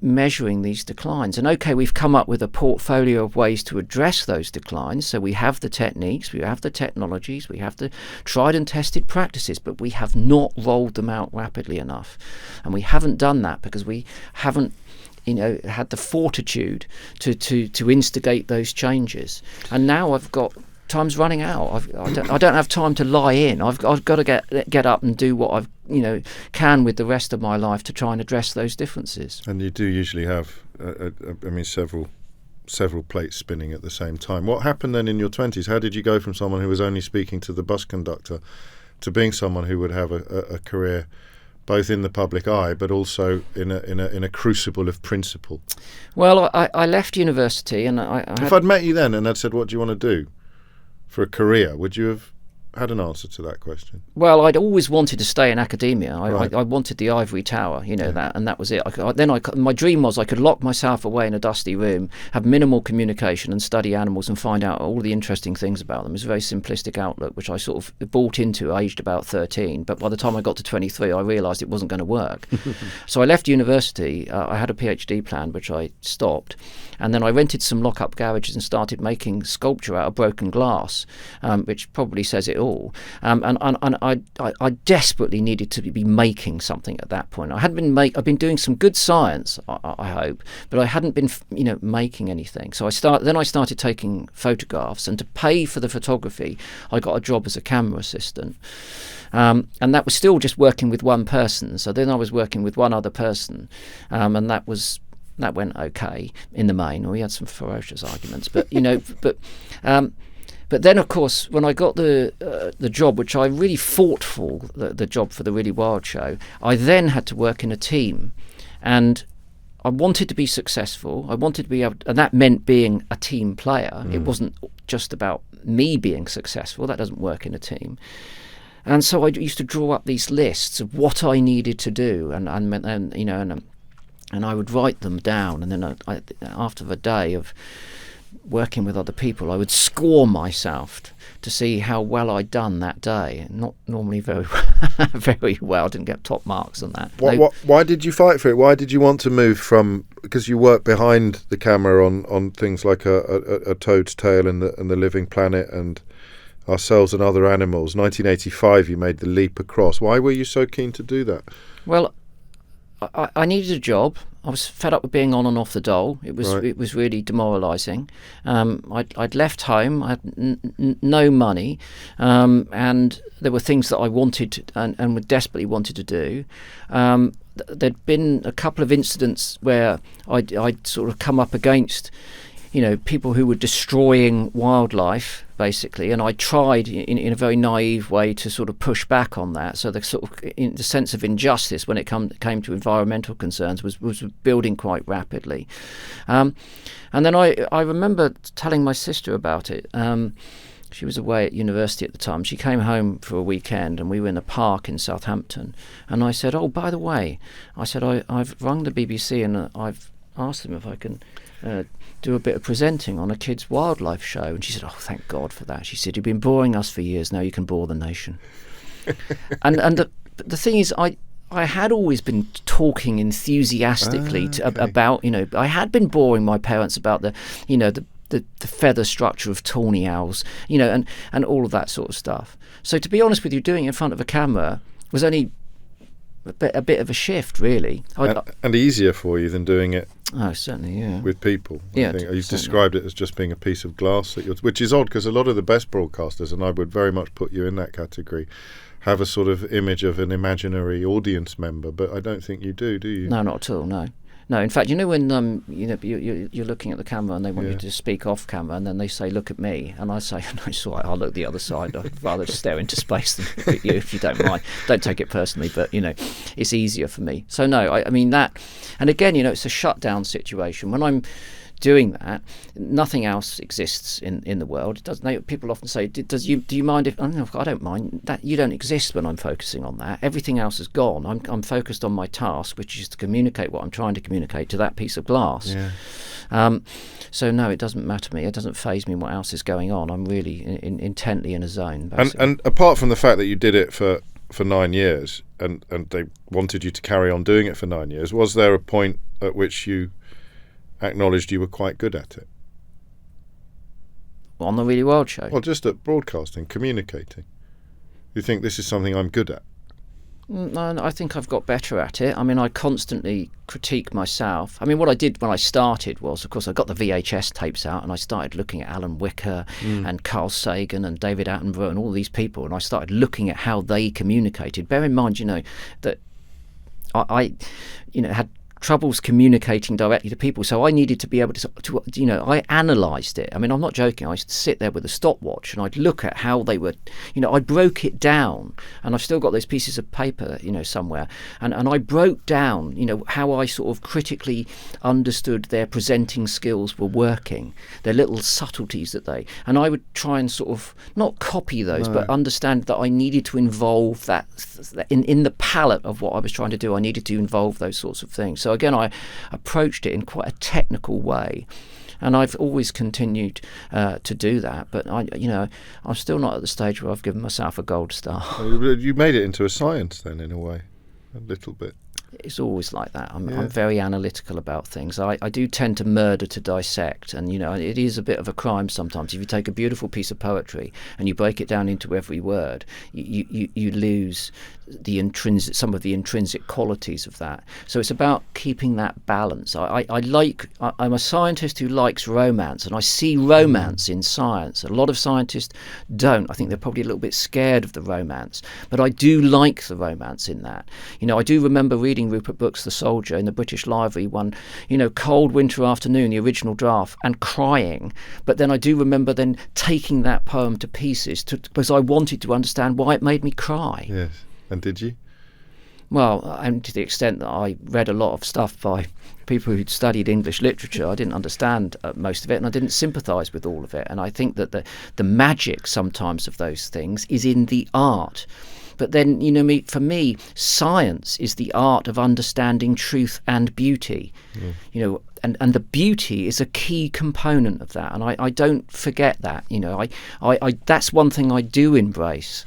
measuring these declines, and we've come up with a portfolio of ways to address those declines. So we have the techniques, we have the technologies, we have the tried and tested practices, but we have not rolled them out rapidly enough, and we haven't done that because we haven't had the fortitude to instigate those changes. And now I've got time's running out. I don't have time to lie in. I've got to get up and do what I've can with the rest of my life to try and address those differences. And you do usually have several plates spinning at the same time. What happened then in your 20s? How did you go from someone who was only speaking to the bus conductor to being someone who would have a career both in the public eye, but also in a crucible of principle? Well, I left university, and if I'd met you then and I'd said, "What do you want to do for a career?" would you have had an answer to that question? Well, I'd always wanted to stay in academia. Right. I wanted the ivory tower, that, and that was it. My dream was I could lock myself away in a dusty room, have minimal communication, and study animals and find out all the interesting things about them. It was a very simplistic outlook, which I sort of bought into aged about 13. But by the time I got to 23, I realised it wasn't going to work. So I left university. I had a PhD plan, which I stopped. And then I rented some lock-up garages and started making sculpture out of broken glass, which probably says it all. And I desperately needed to be making something at that point. I've been doing some good science, I hope, but I hadn't been making anything. So I started taking photographs, and to pay for the photography, I got a job as a camera assistant. And that was still just working with one person. So then I was working with one other person, and that went okay in the main. We had some ferocious arguments, but but then of course when I got the job, which I really fought for, the job for the Really Wild show, I then had to work in a team, and I wanted to be successful. I wanted to be able, and that meant being a team player. It wasn't just about me being successful. That doesn't work in a team. And so I used to draw up these lists of what I needed to do, and I would write them down, and then after a day of working with other people, I would score myself to see how well I'd done that day. Not normally very very well. Didn't get top marks on that. Why did you fight for it? Why did you want to move from? Because you work behind the camera on things like a toad's tail and the Living Planet and Ourselves and Other Animals. 1985, you made the leap across. Why were you so keen to do that? Well, I needed a job. I was fed up with being on and off the dole. It was really demoralising. I'd left home. I had no money, and there were things that I wanted and desperately wanted to do. There'd been a couple of incidents where I'd sort of come up against people who were destroying wildlife, basically, and I tried in a very naive way to sort of push back on that. So the sort of the sense of injustice when it came to environmental concerns was building quite rapidly. And then I remember telling my sister about it. She was away at university at the time. She came home for a weekend, and we were in a park in Southampton. And I said, "Oh, by the way," I said, I've rung the BBC and I've asked them if I can do a bit of presenting on a kids' wildlife show. And she said, "Oh, thank God for that." She said, "You've been boring us for years. Now you can bore the nation." and the thing is, I had always been talking enthusiastically about, I had been boring my parents about the feather structure of tawny owls, and all of that sort of stuff. So to be honest with you, doing it in front of a camera was only a bit of a shift, really. And easier for you than doing it. Oh, certainly, yeah. With people. Yeah, I think you've described it as just being a piece of glass, which is odd because a lot of the best broadcasters, and I would very much put you in that category, have a sort of image of an imaginary audience member, but I don't think you do you? No, not at all, no. No, in fact, when you're looking at the camera and they want you to speak off camera, and then they say, "Look at me," and I say, "No, it's all right, I'll look the other side. I'd rather just stare into space than look at you, if you don't mind. Don't take it personally, but it's easier for me." So no, I mean that, and again, it's a shutdown situation. When I'm doing that, nothing else exists in the world. It doesn't. People often say, "Do you mind if?" I don't mind that. You don't exist when I'm focusing on that. Everything else is gone. I'm focused on my task, which is to communicate what I'm trying to communicate to that piece of glass. Yeah. So no, it doesn't matter to me. It doesn't faze me what else is going on. I'm really intently in a zone. And apart from the fact that you did it for 9 years, and they wanted you to carry on doing it for 9 years, was there a point at which you acknowledged you were quite good at it? On the Really Wild show? Well, just at broadcasting, communicating. You think this is something I'm good at? No, I think I've got better at it. I mean, I constantly critique myself. I mean, what I did when I started was, of course, I got the VHS tapes out and I started looking at Alan Wicker and Carl Sagan and David Attenborough and all these people, and I started looking at how they communicated. Bear in mind, that I had troubles communicating directly to people, so I needed to be able to I analysed it. I mean, I'm not joking. I used to sit there with a stopwatch and I'd look at how they were, I broke it down, and I've still got those pieces of paper, somewhere, and I broke down, how I sort of critically understood their presenting skills were working, their little subtleties and I would try and sort of not copy those, but understand that I needed to involve that in the palette of what I was trying to do. I needed to involve those sorts of things. So again, I approached it in quite a technical way, and I've always continued to do that. But I'm still not at the stage where I've given myself a gold star. You made it into a science then, in a way, a little bit. It's always like that. I'm very analytical about things. I do tend to murder to dissect, and it is a bit of a crime sometimes. If you take a beautiful piece of poetry and you break it down into every word, you lose some of the intrinsic qualities of that. So it's about keeping that balance. I'm a scientist who likes romance, and I see romance in science. A lot of scientists don't. I think they're probably a little bit scared of the romance, but I do like the romance in that. I do remember reading Rupert Brooke's The Soldier in the British Library one, cold winter afternoon, the original draft, and crying. But then I do remember then taking that poem to pieces because I wanted to understand why it made me cry. Yes. And did you? Well, and to the extent that I read a lot of stuff by people who'd studied English literature, I didn't understand most of it, and I didn't sympathise with all of it. And I think that the magic sometimes of those things is in the art. But then, for me, science is the art of understanding truth and beauty. And the beauty is a key component of that, and I don't forget that. I that's one thing I do embrace.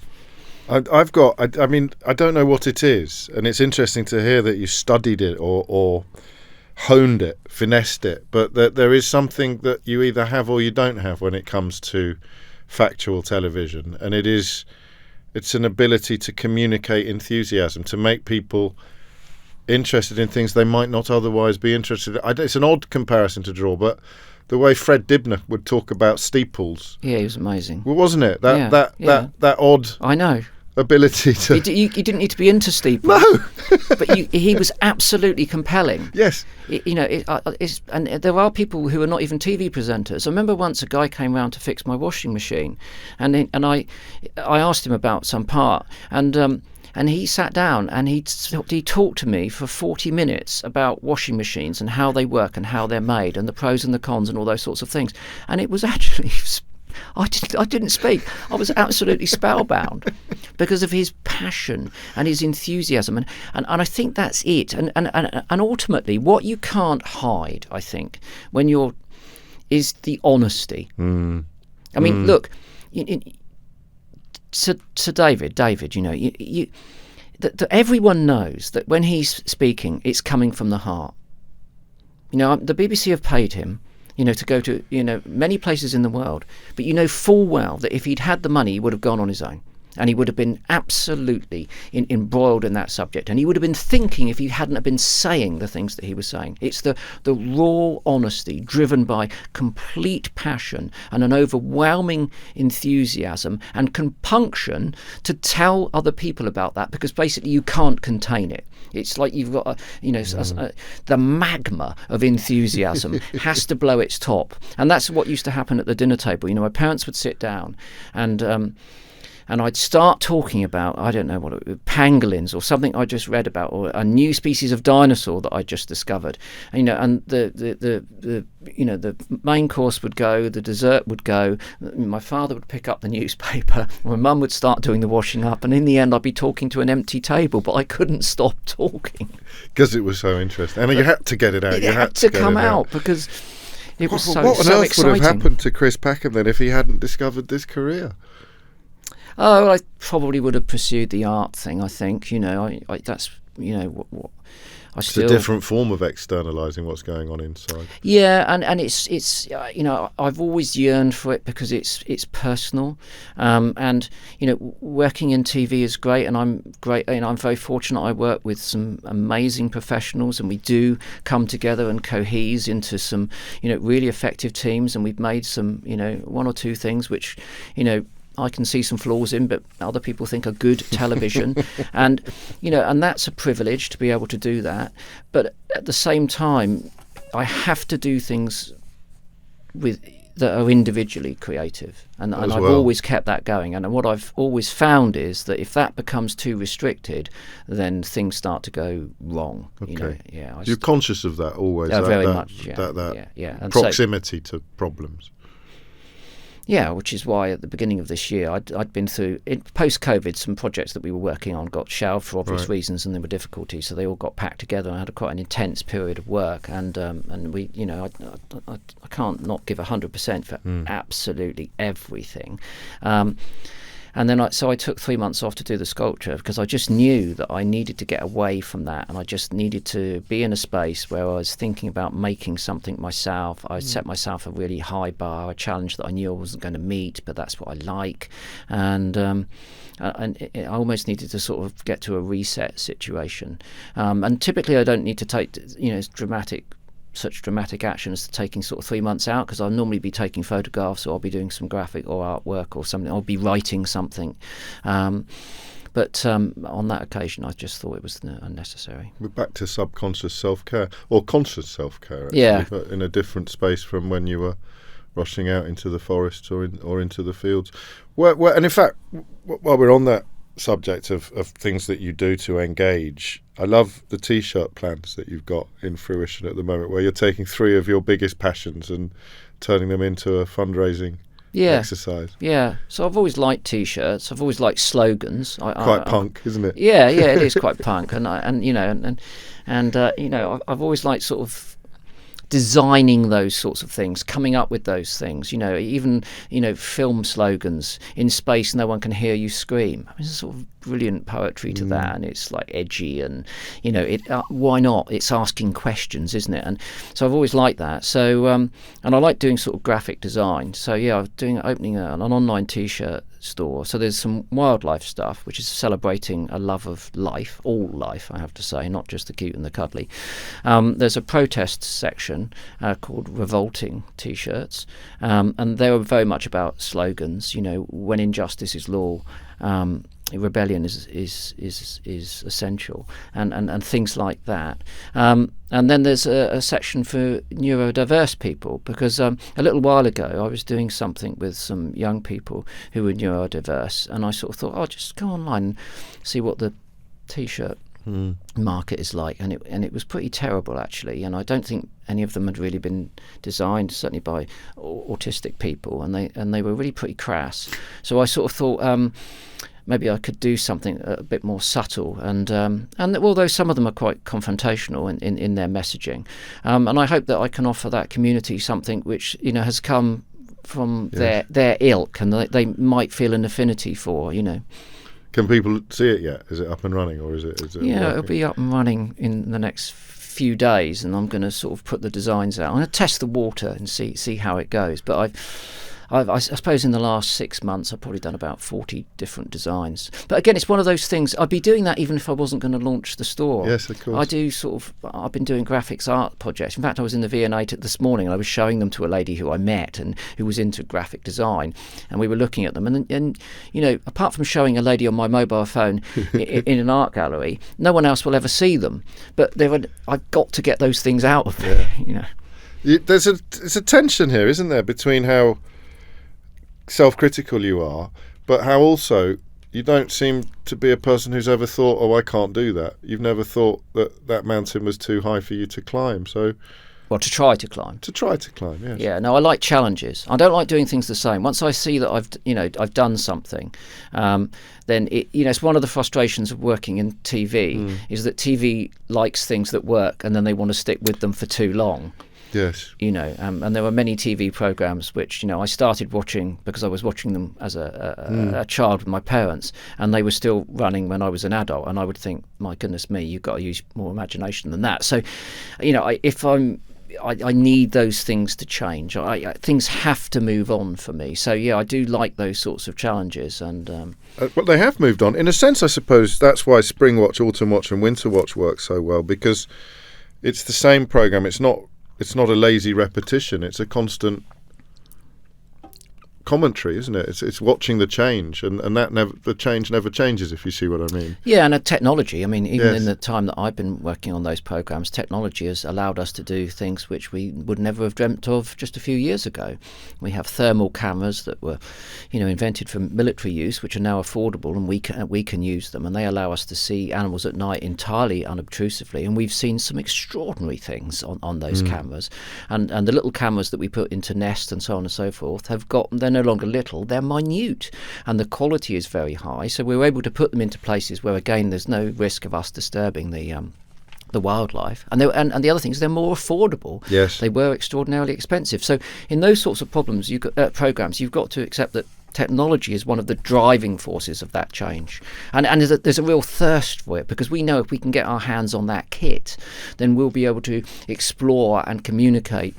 I don't know what it is, and it's interesting to hear that you studied it or honed it, finessed it, but that there is something that you either have or you don't have when it comes to factual television, and it's an ability to communicate enthusiasm, to make people interested in things they might not otherwise be interested in. It's an odd comparison to draw, but the way Fred Dibner would talk about steeples. Yeah, he was amazing. Well, wasn't it? That odd. I know. Ability to. You didn't need to be into steeples. No. But he was absolutely compelling. Yes. And there are people who are not even TV presenters. I remember once a guy came round to fix my washing machine, and I asked him about some part, and he sat down and he talked to me for 40 minutes about washing machines and how they work and how they're made and the pros and the cons and all those sorts of things. And it was actually I didn't speak. I was absolutely spellbound because of his passion and his enthusiasm, and I think that's it. And ultimately, what you can't hide, I think, when you're is the honesty. I mean, look, to David, you know, that everyone knows that when he's speaking, it's coming from the heart. You know, the BBC have paid him, you know, to go to, you know, many places in the world, but you know full well that if he'd had the money, he would have gone on his own. And he would have been absolutely embroiled in that subject. And he would have been thinking if he hadn't have been saying the things that he was saying. It's the raw honesty driven by complete passion and an overwhelming enthusiasm and compunction to tell other people about that, because basically you can't contain it. It's like you've got, the magma of enthusiasm has to blow its top. And that's what used to happen at the dinner table. You know, my parents would sit down and I'd start talking about, I don't know what it was, pangolins or something I just read about, or a new species of dinosaur that I just discovered. And, you know, and the main course would go, the dessert would go. My father would pick up the newspaper. My mum would start doing the washing up, and in the end, I'd be talking to an empty table. But I couldn't stop talking because it was so interesting, and you had to get it out. It had to come out because it was so exciting. What on earth would have happened to Chris Packham then if he hadn't discovered this career? Oh, I probably would have pursued the art thing. I think, you know, I that's, you know, what I it's still. It's a different form of externalising what's going on inside. Yeah, and it's you know, I've always yearned for it because it's personal, and you know, working in TV is great, and I'm great. You know, I'm very fortunate. I work with some amazing professionals, and we do come together and cohese into some, you know, really effective teams, and we've made some, you know, one or two things which, you know, I can see some flaws in, but other people think are good television. And, you know, and that's a privilege to be able to do that. But at the same time, I have to do things that are individually creative. And I've always kept that going. And what I've always found is that if that becomes too restricted, then things start to go wrong. Okay. You know? Yeah, you're conscious of that always. Very much. Yeah. That proximity to problems. Yeah, which is why at the beginning of this year I'd been through, post-COVID, some projects that we were working on got shelved for obvious reasons, and there were difficulties, so they all got packed together. And I had quite an intense period of work, and we, you know, I can't not give 100% for absolutely everything. And then I took 3 months off to do the sculpture because I just knew that I needed to get away from that, and I just needed to be in a space where I was thinking about making something myself. I set myself a really high bar, a challenge that I knew I wasn't going to meet, but that's what I like. And I almost needed to sort of get to a reset situation. And typically I don't need to take, you know, such dramatic action as taking sort of 3 months out, because I'll normally be taking photographs, or I'll be doing some graphic or artwork or something. I'll be writing something. But on that occasion, I just thought it was unnecessary. We're back to subconscious self-care, or conscious self-care, actually, yeah, but in a different space from when you were rushing out into the forests or into the fields. And in fact, while we're on that subject of things that you do to engage, I love the T-shirt plans that you've got in fruition at the moment, where you're taking 3 of your biggest passions and turning them into a fundraising exercise. Yeah, so I've always liked T-shirts. I've always liked slogans. Quite punk, isn't it? Yeah, it is quite punk, and you know, you know, I've always liked sort of designing those sorts of things, coming up with those things, you know, even, you know, film slogans: "In space, no one can hear you scream." I mean, there's sort of brilliant poetry to that, and it's like edgy, and, you know, why not? It's asking questions, isn't it? And so I've always liked that. So and I like doing sort of graphic design. So yeah, I'm opening an online T-shirt store. So there's some wildlife stuff, which is celebrating a love of life, all life, I have to say, not just the cute and the cuddly. There's a protest section called Revolting T-shirts, and they were very much about slogans. You know, when injustice is law, rebellion is essential, and things like that. And then there's a section for neurodiverse people, because a little while ago I was doing something with some young people who were neurodiverse, and I sort of thought, I'll just go online and see what the T-shirt market is like, and it was pretty terrible actually. And I don't think any of them had really been designed, certainly by autistic people, and they were really pretty crass. So I sort of thought maybe I could do something a bit more subtle, and although some of them are quite confrontational in their messaging, and I hope that I can offer that community something which has come from their ilk, and they might feel an affinity for. Can people see it yet? Is it up and running, or is it? Yeah, it'll be up and running in the next few days, and I'm going to sort of put the designs out. I'm going to test the water and see how it goes. But I suppose in the last 6 months I've probably done about 40 different designs. But again, it's one of those things. I'd be doing that even if I wasn't going to launch the store. Yes, of course. I've been doing graphics art projects. In fact, I was in the V&A this morning, and I was showing them to a lady who I met and who was into graphic design, and we were looking at them. And apart from showing a lady on my mobile phone in an art gallery, no one else will ever see them. But I've got to get those things out of there. There's a tension here, isn't there, between how self-critical you are, but how also you don't seem to be a person who's ever thought, oh, I can't do that. You've never thought that mountain was too high for you to climb. So, well, to try to climb. Yes. Yeah. No, I like challenges. I don't like doing things the same. Once I see that I've done something, then it's one of the frustrations of working in TV is that TV likes things that work, and then they want to stick with them for too long. Yes. And there were many TV programs which, I started watching because I was watching them as a child with my parents, and they were still running when I was an adult, and I would think, my goodness me, you've got to use more imagination than that. So, I need those things to change. Things have to move on for me. So, I do like those sorts of challenges. And well, they have moved on. In a sense, I suppose that's why Spring Watch, Autumn Watch and Winter Watch work so well, because it's the same programme. It's not a lazy repetition. It's a constant commentary, isn't it? It's watching the change, and the change never changes, if you see what I mean. Yeah, and technology. I mean, even in the time that I've been working on those programs, technology has allowed us to do things which we would never have dreamt of just a few years ago. We have thermal cameras that were, invented for military use, which are now affordable, and we can use them, and they allow us to see animals at night entirely unobtrusively. And we've seen some extraordinary things on those cameras, and the little cameras that we put into Nest and so on and so forth they're no longer little, they're minute, and the quality is very high. So we're able to put them into places where, again, there's no risk of us disturbing the wildlife. And the other thing is they're more affordable. Yes. They were extraordinarily expensive. So in those sorts of programs, you've got to accept that technology is one of the driving forces of that change, and there's a real thirst for it, because we know if we can get our hands on that kit, then we'll be able to explore and communicate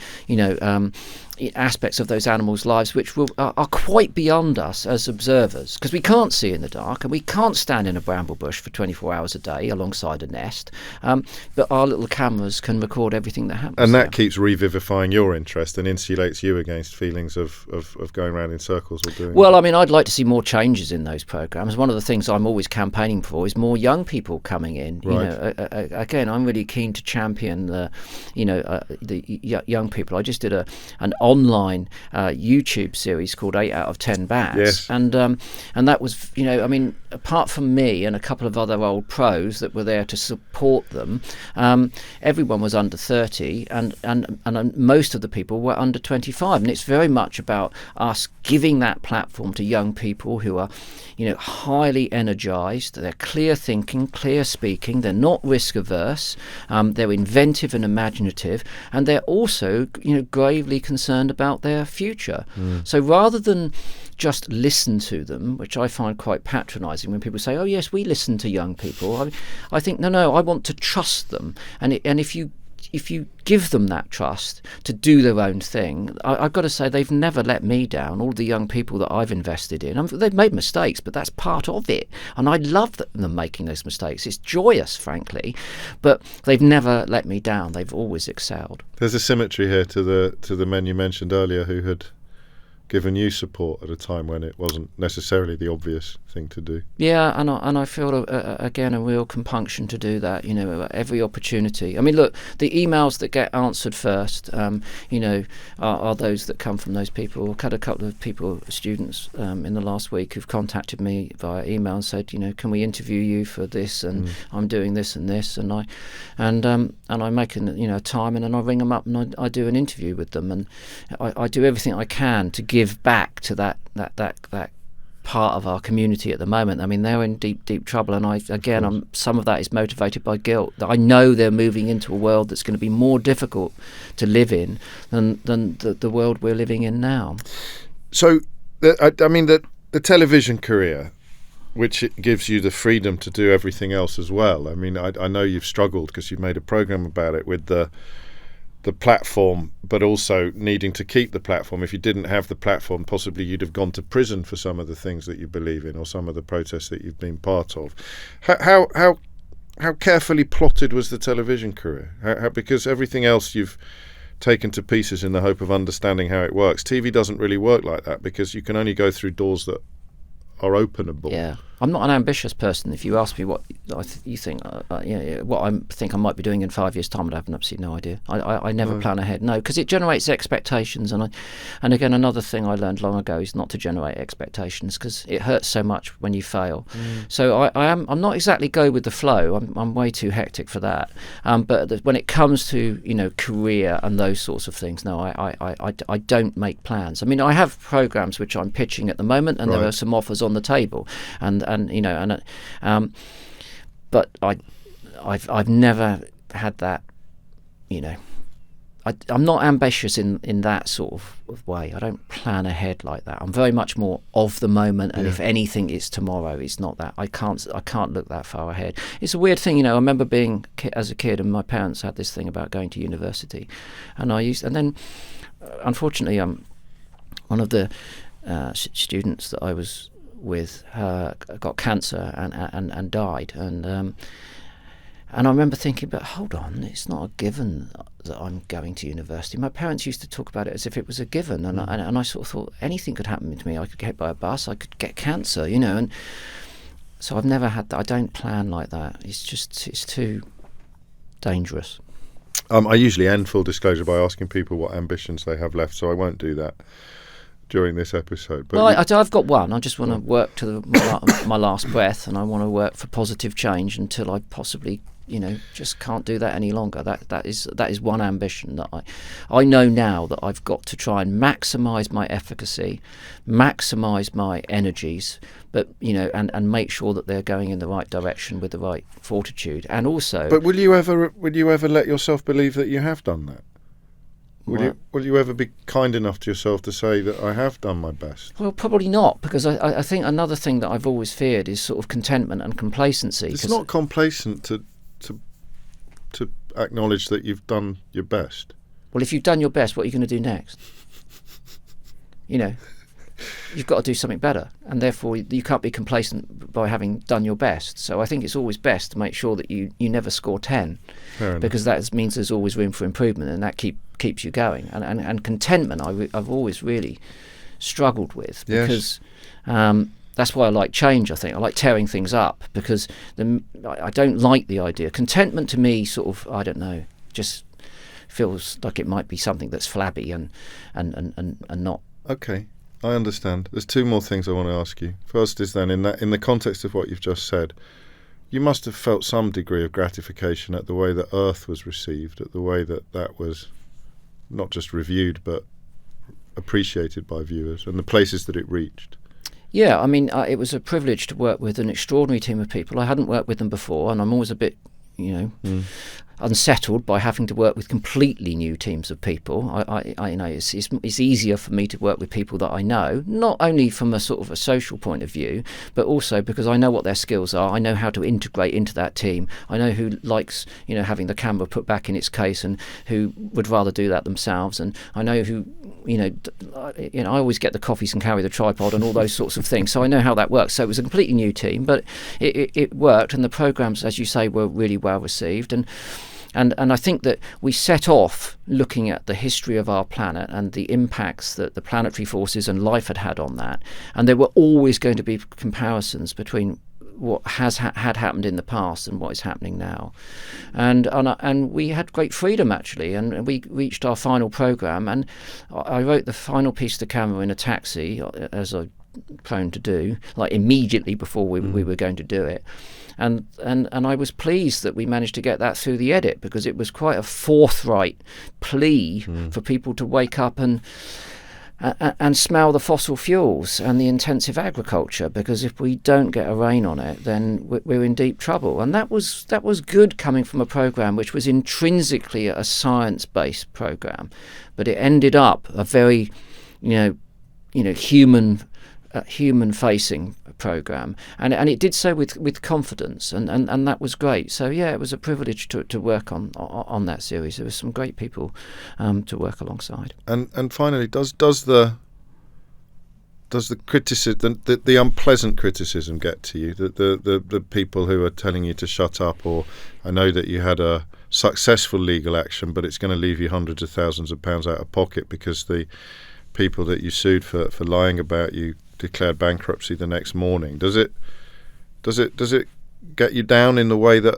aspects of those animals' lives which are quite beyond us as observers, because we can't see in the dark, and we can't stand in a bramble bush for 24 hours a day alongside a nest, but our little cameras can record everything that happens. And that keeps revivifying your interest and insulates you against feelings of going around in circles or doing. Well, I mean, I'd like to see more changes in those programs. One of the things I'm always campaigning for is more young people coming in. Right. Again, I'm really keen to champion the young people. I just did an online YouTube series called 8 out of 10 Bats. Yes. And that was, apart from me and a couple of other old pros that were there to support them, everyone was under 30, and most of the people were under 25. And it's very much about us giving that platform to young people who are, highly energized. They're clear thinking, clear speaking. They're not risk averse. They're inventive and imaginative, and they're also, gravely concerned about their future. So rather than just listen to them, which I find quite patronizing when people say, oh yes, we listen to young people, I think no, I want to trust them, and if you give them that trust to do their own thing, I've got to say they've never let me down. All the young people that I've invested in, they've made mistakes, but that's part of it, and I love them making those mistakes. It's joyous, frankly, but they've never let me down. They've always excelled. There's a symmetry here to the men you mentioned earlier who had given you support at a time when it wasn't necessarily the obvious thing to do. Yeah, and I feel again a real compunction to do that. Every opportunity. I mean, look, the emails that get answered first, are those that come from those people. I've had a couple of people, students, in the last week who've contacted me via email and said, can we interview you for this? And I'm doing this and this, and I make a time, and then I ring them up and I do an interview with them, and I do everything I can to give back to that part of our community at the moment. I mean, they're in deep trouble, and some of that is motivated by guilt. I know they're moving into a world that's going to be more difficult to live in than the world we're living in now. So, the television career, which it gives you the freedom to do everything else as well. I mean, I know you've struggled because you've made a program about it with the platform, but also needing to keep the platform. If you didn't have the platform, possibly you'd have gone to prison for some of the things that you believe in or some of the protests that you've been part of. How carefully plotted was the television career? Because everything else you've taken to pieces in the hope of understanding how it works. TV doesn't really work like that because you can only go through doors that are openable. Yeah, I'm not an ambitious person. If you ask me what you think, what I think I might be doing in 5 years' time, I'd have absolutely no idea. I never plan ahead. No, because it generates expectations, and again, another thing I learned long ago is not to generate expectations because it hurts so much when you fail. So I'm not exactly go with the flow. I'm way too hectic for that. But when it comes to career and those sorts of things, no, I don't make plans. I mean, I have programs which I'm pitching at the moment, and there are some offers on the table, but I've never had that. I'm not ambitious in that sort of way. I don't plan ahead like that. I'm very much more of the moment, and if anything, it's tomorrow. It's not that. I can't look that far ahead. It's a weird thing, I remember being as a kid, and my parents had this thing about going to university, and then unfortunately, one of the students that I was with got cancer and died, and I remember thinking, but hold on, it's not a given that I'm going to university. My parents used to talk about it as if it was a given, and I sort of thought anything could happen to me. I could get hit by a bus, I could get cancer, and so I've never had that. I don't plan like that. It's too dangerous. I usually end full disclosure by asking people what ambitions they have left, so I won't do that during this episode. But I've got one. I just want to work to my last breath, and I want to work for positive change until I possibly just can't do that any longer. That is one ambition that I know now that I've got to try and maximise my efficacy, maximise my energies, but and make sure that they're going in the right direction with the right fortitude, and also. But will you ever let yourself believe that you have done that? Will you ever be kind enough to yourself to say that I have done my best? Well, probably not, because I think another thing that I've always feared is sort of contentment and complacency. It's not complacent to acknowledge that you've done your best. Well, if you've done your best, what are you going to do next? You've got to do something better, and therefore you can't be complacent by having done your best. So I think it's always best to make sure that you never score 10, because that means there's always room for improvement, and that keeps you going. And contentment I've always really struggled with, because that's why I like change. I think I like tearing things up, because I don't like the idea. Contentment to me sort of, I don't know, just feels like it might be something that's flabby and not. Okay, I understand. There's two more things I want to ask you. First is then, in the context of what you've just said, you must have felt some degree of gratification at the way that Earth was received, at the way that was not just reviewed but appreciated by viewers, and the places that it reached. Yeah, I mean, it was a privilege to work with an extraordinary team of people. I hadn't worked with them before, and I'm always a bit, unsettled by having to work with completely new teams of people. I know it's easier for me to work with people that I know, not only from a sort of a social point of view, but also because I know what their skills are. I know how to integrate into that team. I know who likes, having the camera put back in its case, and who would rather do that themselves. And I know who, I always get the coffees and carry the tripod and all those sorts of things. So I know how that works. So it was a completely new team, but it worked, and the programs, as you say, were really well received. And And I think that we set off looking at the history of our planet and the impacts that the planetary forces and life had on that. And there were always going to be comparisons between what had happened in the past and what is happening now. And we had great freedom, actually, and we reached our final programme, and I wrote the final piece to camera in a taxi, as I'm prone to do, like immediately before we were going to do it. And I was pleased that we managed to get that through the edit, because it was quite a forthright plea for people to wake up and smell the fossil fuels and the intensive agriculture, because if we don't get a rein on it, then we're in deep trouble. And that was good, coming from a programme which was intrinsically a science-based programme, but it ended up a very, human-facing programme, and it did so with confidence, and that was great. So yeah, it was a privilege to work on that series. There were some great people to work alongside. And finally, does the criticism, the unpleasant criticism, get to you? The people who are telling you to shut up, or I know that you had a successful legal action, but it's going to leave you hundreds of thousands of pounds out of pocket because the people that you sued for lying about you declared bankruptcy the next morning. Does it get you down in the way that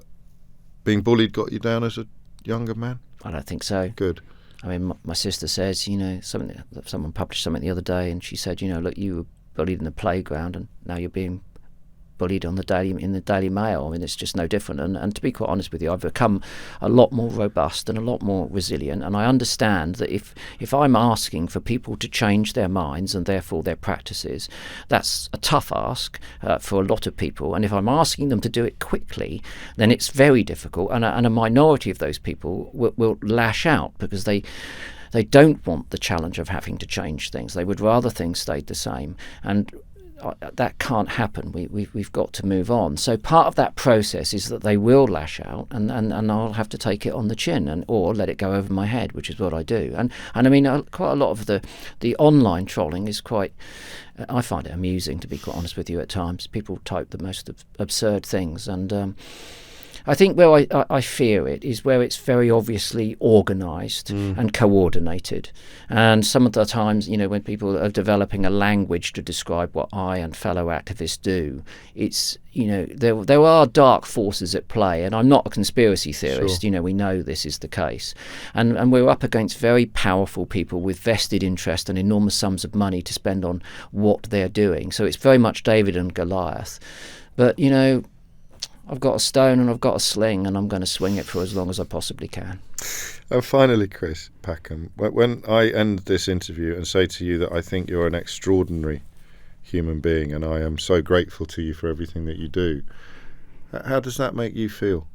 being bullied got you down as a younger man? I don't think so. Good. I mean, my sister says, someone published something the other day, and she said, look, you were bullied in the playground, and now you're being bullied in the Daily Mail. I mean, it's just no different. And to be quite honest with you, I've become a lot more robust and a lot more resilient. And I understand that if I'm asking for people to change their minds and therefore their practices, that's a tough ask for a lot of people. And if I'm asking them to do it quickly, then it's very difficult. And a minority of those people will lash out, because they don't want the challenge of having to change things. They would rather things stayed the same. And that can't happen. We've got to move on. So part of that process is that they will lash out, and I'll have to take it on the chin, or let it go over my head, which is what I do. And I mean, quite a lot of the online trolling is quite. I find it amusing, to be quite honest with you. At times, people type the most absurd things, and I think where I fear it is where it's very obviously organised and coordinated. And some of the times, when people are developing a language to describe what I and fellow activists do, it's, there are dark forces at play. And I'm not a conspiracy theorist. Sure. We know this is the case. And we're up against very powerful people with vested interest and enormous sums of money to spend on what they're doing. So it's very much David and Goliath. But, I've got a stone and I've got a sling, and I'm going to swing it for as long as I possibly can. And finally, Chris Packham, when I end this interview and say to you that I think you're an extraordinary human being, and I am so grateful to you for everything that you do, how does that make you feel?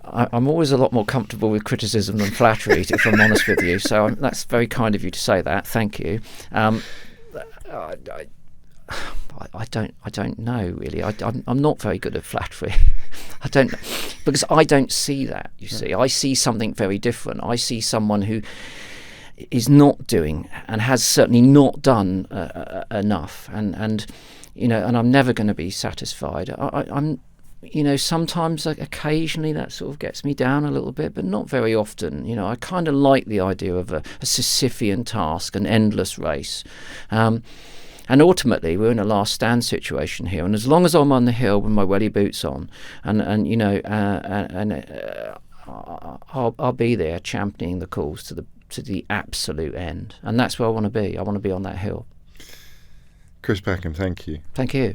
I'm always a lot more comfortable with criticism than flattery, if I'm honest with you. So that's very kind of you to say that. Thank you. I don't know really. I'm not very good at flattery. I don't, because I don't see that. You see, I see something very different. I see someone who is not doing, and has certainly not done enough, and I'm never going to be satisfied. I'm sometimes, occasionally, that sort of gets me down a little bit, but not very often. I kind of like the idea of a Sisyphean task, an endless race. And ultimately, we're in a last stand situation here. And as long as I'm on the hill with my welly boots on, I'll be there championing the cause to the absolute end. And that's where I want to be. I want to be on that hill. Chris Packham, thank you. Thank you.